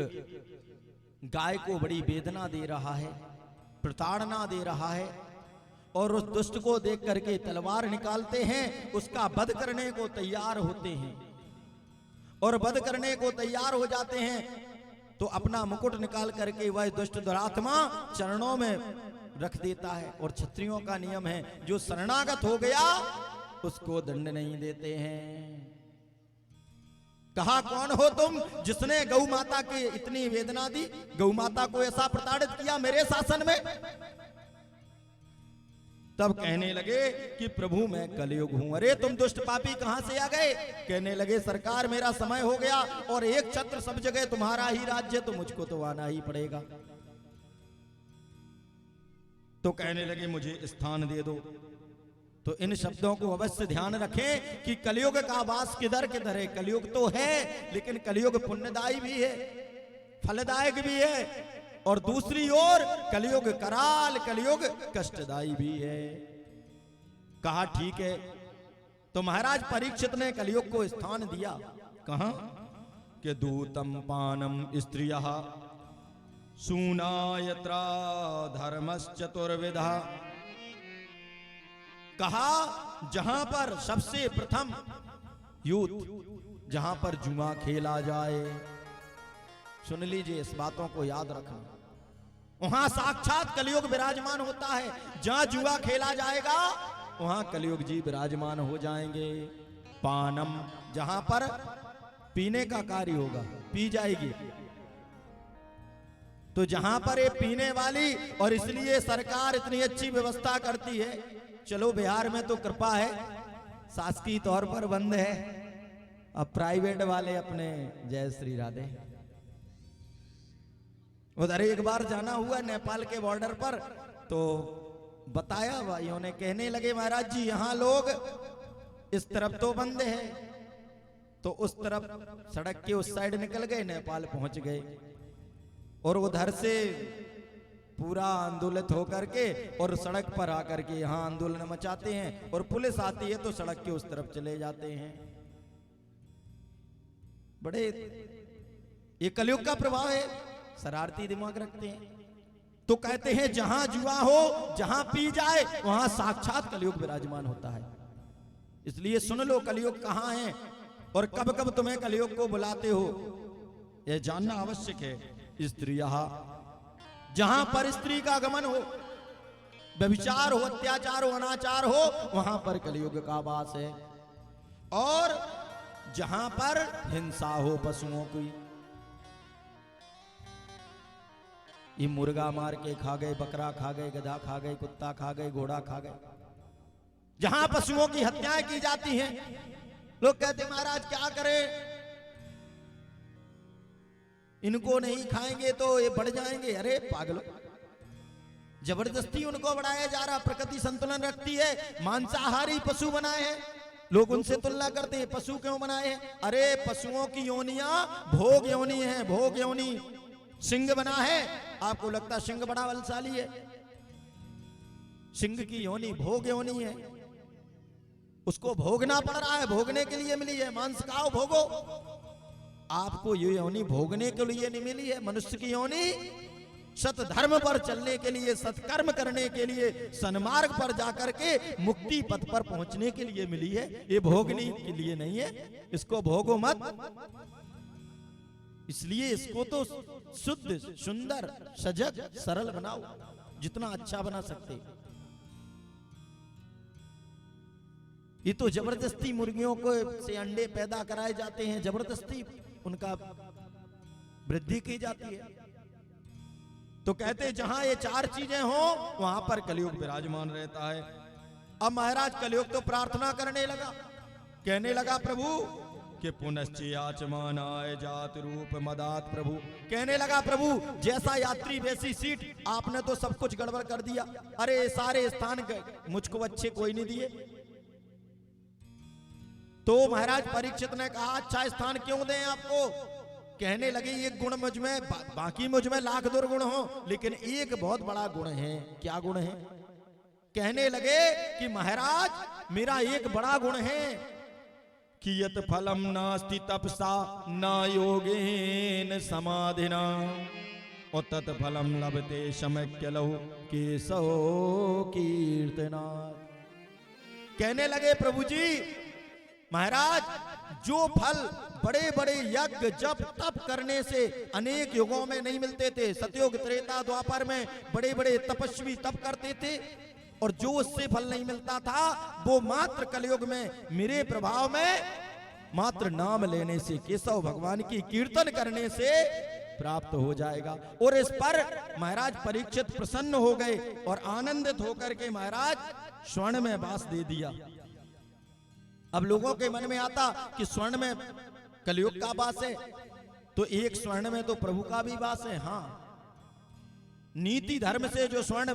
गाय को बड़ी वेदना दे रहा है, प्रताड़ना दे रहा है, और उस दुष्ट को देख करके तलवार निकालते हैं, उसका वध करने को तैयार होते हैं। और वध करने को तैयार हो जाते हैं तो अपना मुकुट निकाल करके वह दुष्ट दुरात्मा चरणों में रख देता है। और क्षत्रियों का नियम है जो शरणागत हो गया उसको दंड नहीं देते हैं। कहा कौन हो तुम जिसने गौ माता की इतनी वेदना दी, गौ माता को ऐसा प्रताड़ित किया मेरे शासन में? तब कहने लगे कि प्रभु मैं कलयुग हूं। अरे तुम दुष्ट पापी कहां से आ गए? कहने लगे सरकार मेरा समय हो गया और एक छत्र सब जगह तुम्हारा ही राज्य, तो मुझको तो आना ही पड़ेगा। तो कहने लगे मुझे स्थान दे दो। तो इन शब्दों को अवश्य ध्यान रखें कि कलयुग का वास किधर किधर है। कलयुग तो है लेकिन कलयुग पुण्यदायी भी है, फलदायक भी है, और दूसरी ओर कलयुग कराल, कलयुग कष्टदायी भी है। कहा ठीक है। तो महाराज परीक्षित ने कलयुग को स्थान दिया। कहा कि दूतम पानम स्त्रियः सूनायत्रा धर्मश्चतुर्विधा। कहा जहां पर सबसे प्रथम युद्ध, जहां पर जुआ खेला जाए, सुन लीजिए इस बातों को याद रखना, वहां साक्षात कलयुग विराजमान होता है। जहां जुआ खेला जाएगा वहां कलयुग जी विराजमान हो जाएंगे। पानम, जहां पर पीने का कार्य होगा, पी जाएगी, तो जहां पर ये पीने वाली, और इसलिए सरकार इतनी अच्छी व्यवस्था करती है। चलो बिहार में तो कृपा है, शासकीय तौर पर बंद है, अब प्राइवेट वाले अपने जय श्री राधे। उधर एक बार जाना हुआ नेपाल के बॉर्डर पर, तो बताया भाइयों ने, कहने लगे महाराज जी यहाँ लोग इस तरफ तो बंद है, तो उस तरफ सड़क के उस साइड निकल गए, नेपाल पहुंच गए, और उधर से पूरा आंदोलित होकर के और सड़क पर आकर के यहाँ आंदोलन मचाते हैं, और पुलिस आती है तो सड़क के उस तरफ चले जाते हैं। बड़े ये कलयुग का प्रभाव है, शरारती दिमाग रखते हैं। तो कहते हैं जहां जुआ हो, जहां पी जाए, वहां साक्षात कलयुग विराजमान होता है। इसलिए सुन लो कलयुग कहां है और कब कब तुम्हें कलयुग को बुलाते हो, यह जानना आवश्यक है। स्त्रियः, जहां पर स्त्री का आगमन हो, व्यभिचार हो, अत्याचार हो, अनाचार हो, वहां पर कलयुग का वास है। और जहां पर हिंसा हो पशुओं की, ये मुर्गा मार के खा गए, बकरा खा गए, गधा खा गए, कुत्ता खा गए, घोड़ा खा गए, जहां पशुओं की हत्याएं की जाती हैं, लोग कहते महाराज क्या करें, इनको नहीं खाएंगे तो ये बढ़ जाएंगे। अरे पागलों, जबरदस्ती उनको बढ़ाया जा रहा। प्रकृति संतुलन रखती है, मांसाहारी पशु बनाए हैं, लोग उनसे तुलना करते हैं, पशु क्यों बनाए हैं? अरे पशुओं की योनियां भोग योनि है, भोग योनि। सिंह बना है, आपको लगता सिंह बड़ा बलशाली है? सिंह की योनि भोग योनि है, उसको भोगना पड़ रहा है, भोगने के लिए मिली है। मांस खाओ, भोगो। आपको ये योनि भोगने के लिए नहीं मिली है। मनुष्य की योनि सत धर्म पर चलने के लिए, सत्कर्म करने के लिए, सन्मार्ग पर जाकर के मुक्ति पथ पर पहुंचने के लिए मिली है, ये भोगने के लिए नहीं है। इसको भोगो मत। इसलिए इसको तो शुद्ध, सुंदर, सजग, सरल बनाओ, जितना अच्छा बना सकते। ये तो जबरदस्ती मुर्गियों को से अंडे पैदा कराए जाते हैं, जबरदस्ती उनका वृद्धि की जाती है। तो कहते जहां ये चार चीजें हो, वहां पर कलयुग विराजमान रहता है। अब महाराज कलयुग तो प्रार्थना करने लगा, कहने लगा प्रभु कि पुनश्चयाचमानाय जात रूप मदात। प्रभु कहने लगा प्रभु जैसा यात्री वैसी सीट, आपने तो सब कुछ गड़बड़ कर दिया। अरे सारे स्थान मुझको अच्छे कोई नहीं दिए। तो महाराज परीक्षित ने कहा अच्छा स्थान क्यों दें आपको? कहने लगे एक गुण मुझ में, बाकी मुझ में लाख दुर्गुण हो, लेकिन एक बहुत बड़ा गुण है। क्या गुण है? कहने लगे कि महाराज मेरा एक बड़ा गुण है कि यत फलम नास्ति तपसा न योगेन समाधिना और तत् फलम लभते शमक्यलौ केशव कीर्तना। कहने लगे प्रभु जी महाराज जो फल बड़े बड़े यज्ञ जप तप करने से अनेक युगों में नहीं मिलते थे, सतयुग त्रेता द्वापर में बड़े बड़े तपस्वी तप करते थे और जो उससे फल नहीं मिलता था, वो मात्र कलयुग में मेरे प्रभाव में मात्र नाम लेने से, केशव भगवान की कीर्तन करने से प्राप्त हो जाएगा। और इस पर महाराज परीक्षित प्रसन्न हो गए और आनंदित होकर के महाराज स्वर्ण में वास दे दिया। अब लोगों के मन में आता कि स्वर्ण में कलयुग का वास है, तो एक स्वर्ण में तो प्रभु का भी वास है। हाँ, नीति धर्म से जो स्वर्ण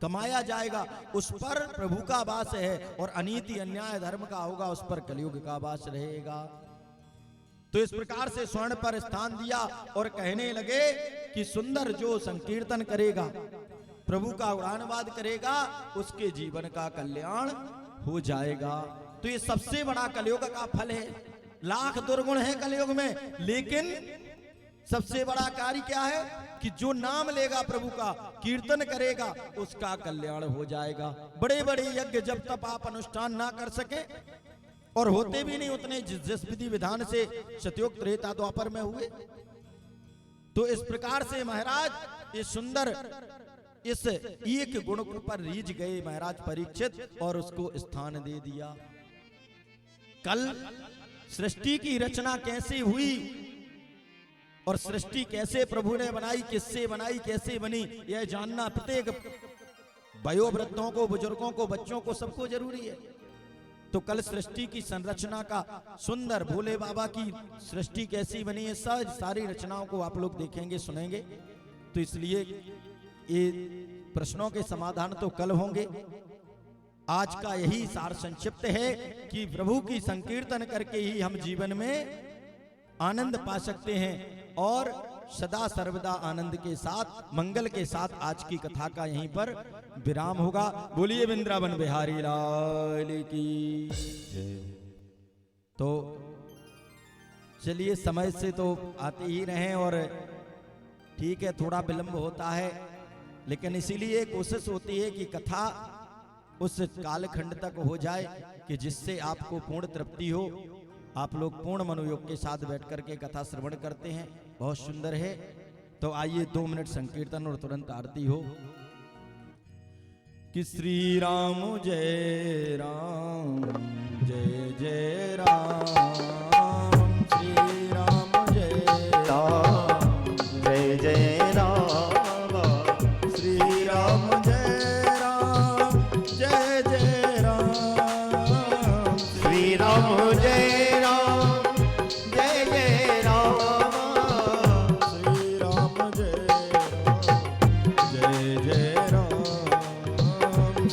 कमाया जाएगा उस पर प्रभु का वास है, और अनीति अन्याय धर्म का होगा उस पर कलयुग का वास रहेगा। तो इस प्रकार से स्वर्ण पर स्थान दिया और कहने लगे कि सुंदर जो संकीर्तन करेगा, प्रभु का उड़ानवाद करेगा, उसके जीवन का कल्याण हो जाएगा। तो ये सबसे बड़ा कलयुग का फल है। लाख दुर्गुण है कलयुग में, लेकिन सबसे बड़ा कार्य क्या है कि जो नाम लेगा प्रभु का, कीर्तन करेगा, उसका कल्याण हो जाएगा। बड़े बड़े यज्ञ जब तक आप अनुष्ठान ना कर सके, और होते भी नहीं उतने जिस विधि विधान से सतयुग त्रेता द्वापर में हुए। तो इस प्रकार से महाराज ये सुंदर इस एक गुण पर रीझ गए महाराज परीक्षित और उसको स्थान दे दिया। कल सृष्टि की रचना कैसे हुई और सृष्टि कैसे प्रभु ने बनाई, किससे बनाई, कैसे बनी, यह जानना प्रत्येक वयोवृद्धों को, बुजुर्गों को, बच्चों को, सबको जरूरी है। तो कल सृष्टि की संरचना का सुंदर, भोले बाबा की सृष्टि कैसी बनी है, सारी रचनाओं को आप लोग देखेंगे, सुनेंगे। तो इसलिए ये प्रश्नों के समाधान तो कल होंगे। आज का यही सार संक्षिप्त है कि प्रभु की संकीर्तन करके ही हम जीवन में आनंद पा सकते हैं और सदा सर्वदा आनंद के साथ, मंगल के साथ आज की कथा का यहीं पर विराम होगा। बोलिए वृंदावन बिहारी लाल की जय। तो चलिए, समय से तो आते ही रहें और ठीक है, थोड़ा विलंब होता है लेकिन इसीलिए कोशिश होती है कि कथा उस कालखंड तक हो जाए कि जिससे आपको पूर्ण तृप्ति हो। आप लोग पूर्ण मनोयोग के साथ बैठ करके कथा श्रवण करते हैं, बहुत सुंदर है। तो आइए 2 मिनट संकीर्तन और तुरंत आरती हो। कि श्री राम जय जय राम, श्री राम जय राम जय जय राम, श्री राम जय जय राम, श्री राम जय राम जय जय राम, श्री राम जय जय राम,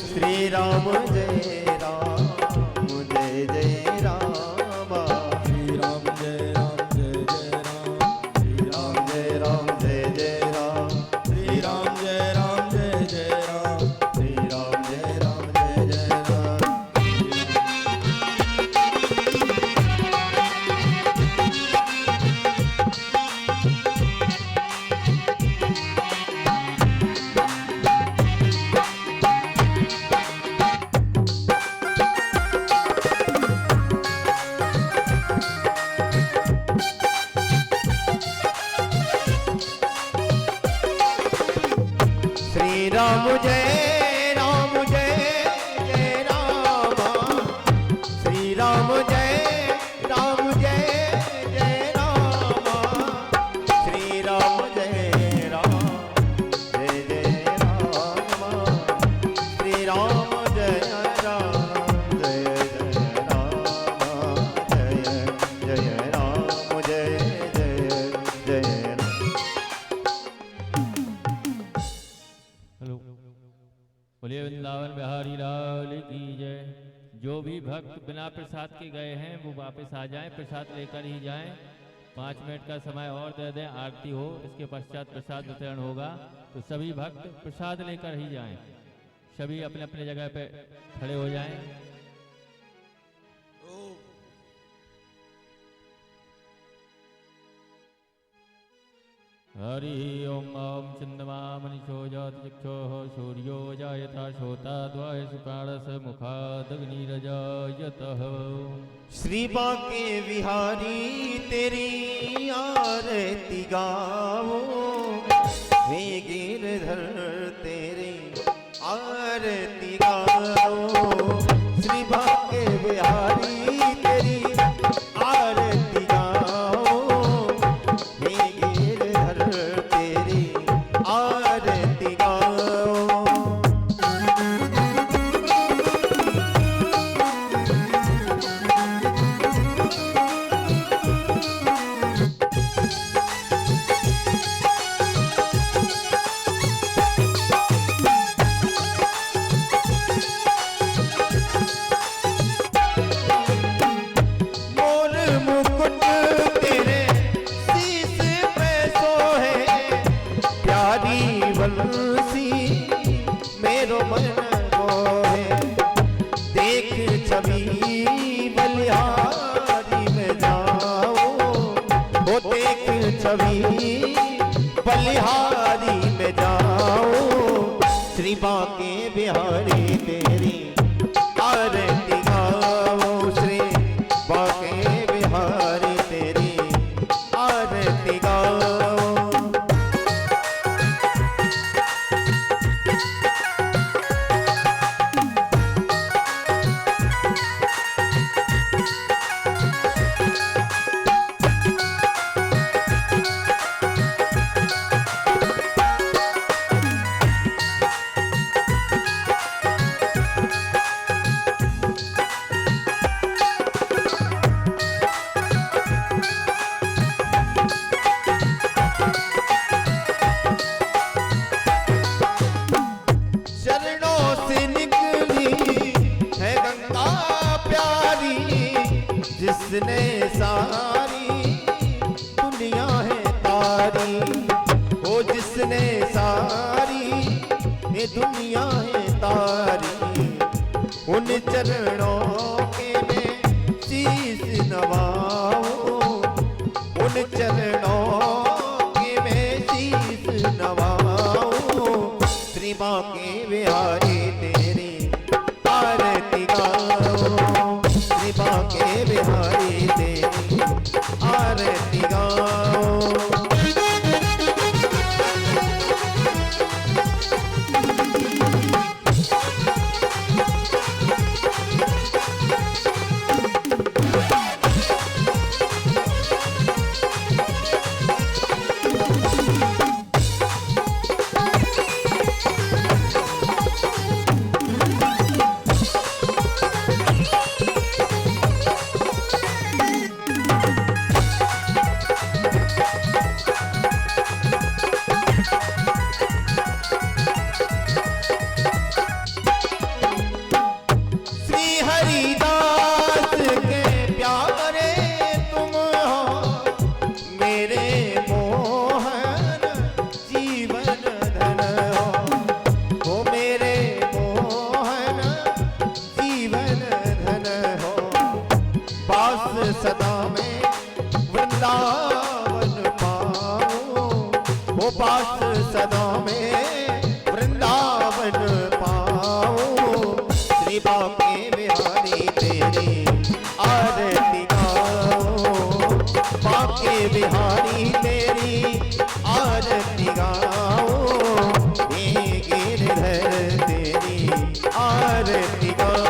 श्री राम जय राम जय जय राम, श्री राम जय राम जय जय राम, श्री राम जय राम जय जय राम, श्री राम जय राम जय जय राम, श्री राम जय राम जय जय राम। श्री राम जय जय राम, श्री राम जय जय राम, श्री राम जय जय राम, श्री राम जय जय राम, जय जय राम जय जय राम। हेलो, बोलिए वृंदावन बिहारी लाल की जय। जो भी भक्त बिना प्रसाद के गए हैं वो वापस आ जाएं, प्रसाद लेकर ही जाएं। 5 मिनट का समय और दे दें, आरती हो, इसके पश्चात प्रसाद वितरण होगा। तो सभी भक्त प्रसाद लेकर ही जाएं। सभी अपने अपने जगह पे खड़े हो जाएं। हरि ओम ओम चंद्रमा मनीषो जात चक्षुः सूर्यो जायता श्रोता द्वाय सुप्राणस मुखादग्निरजायतः। श्री बांके बिहारी तेरी आरती गावो, हे गिरधर तेरी आरती गावो, श्री बांके बिहारी तेरी आरती गावो, हे गिरधर तेरी आरती गावो। मोर मुकुट तेरे शीश पे सोहे, प्यारी बंसी मेरो मन मोहे, देख छवि बलिहारी में जाओ, वो देख छवि बलिहारी में जाओ, श्री बांके बिहारी तेरी आरती गाओ, श्री बांके बिहारी तेरी आरती गाओ। चरणों से निकली है गंगा प्यारी, जिसने सारी दुनिया है तारी, ओ जिसने सारी ये दुनिया है तारी, उन चरणों के मैं शीश नवाऊं, उन चरणों के मैं शीश नवाऊं, श्री बांके बिहारी तेरी आरती गाओ, श्री बांके बिहारी तेरी आरती गाओ। सदा में वृंदावन पाऊं, वो पास सदा में वृंदावन पाऊं। श्री बांके बिहारी तेरी आरती गाऊं, बांके बिहारी तेरी आरती गाऊं, हे गिरधर तेरी आरती गाऊं।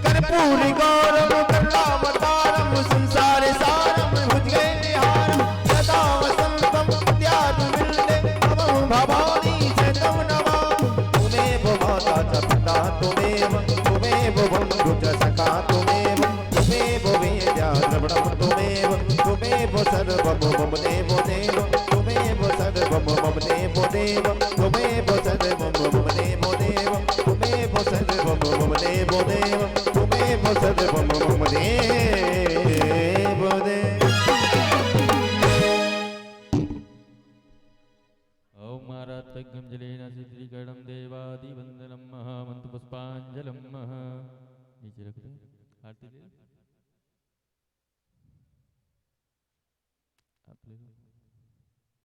कर्पूरी गौरम करुणावतारम संसार सारम भुजगेन्द्रहारम सदा वसंतम विद्याधुविल्ले नमः भवानी चैतम नमः। तुमेव माता च पिता तुमेव बन्धु च सखा तुमेव वेद्या द्रविणं तुमेव सर्वं मम देवो देव तुमेव सर्वं मम देवो देव तुमेव सर्वं मम देवो देव तुमेव सर्वं मम देवो देव तुमेव सर्वं मम देवो देव। ओम आराधकं जलेन सिद्धिकरणं देवादिवंदनं महामन्त्रपुष्पाञ्जलिं नीचे रख दो आरती दे आप ले लो।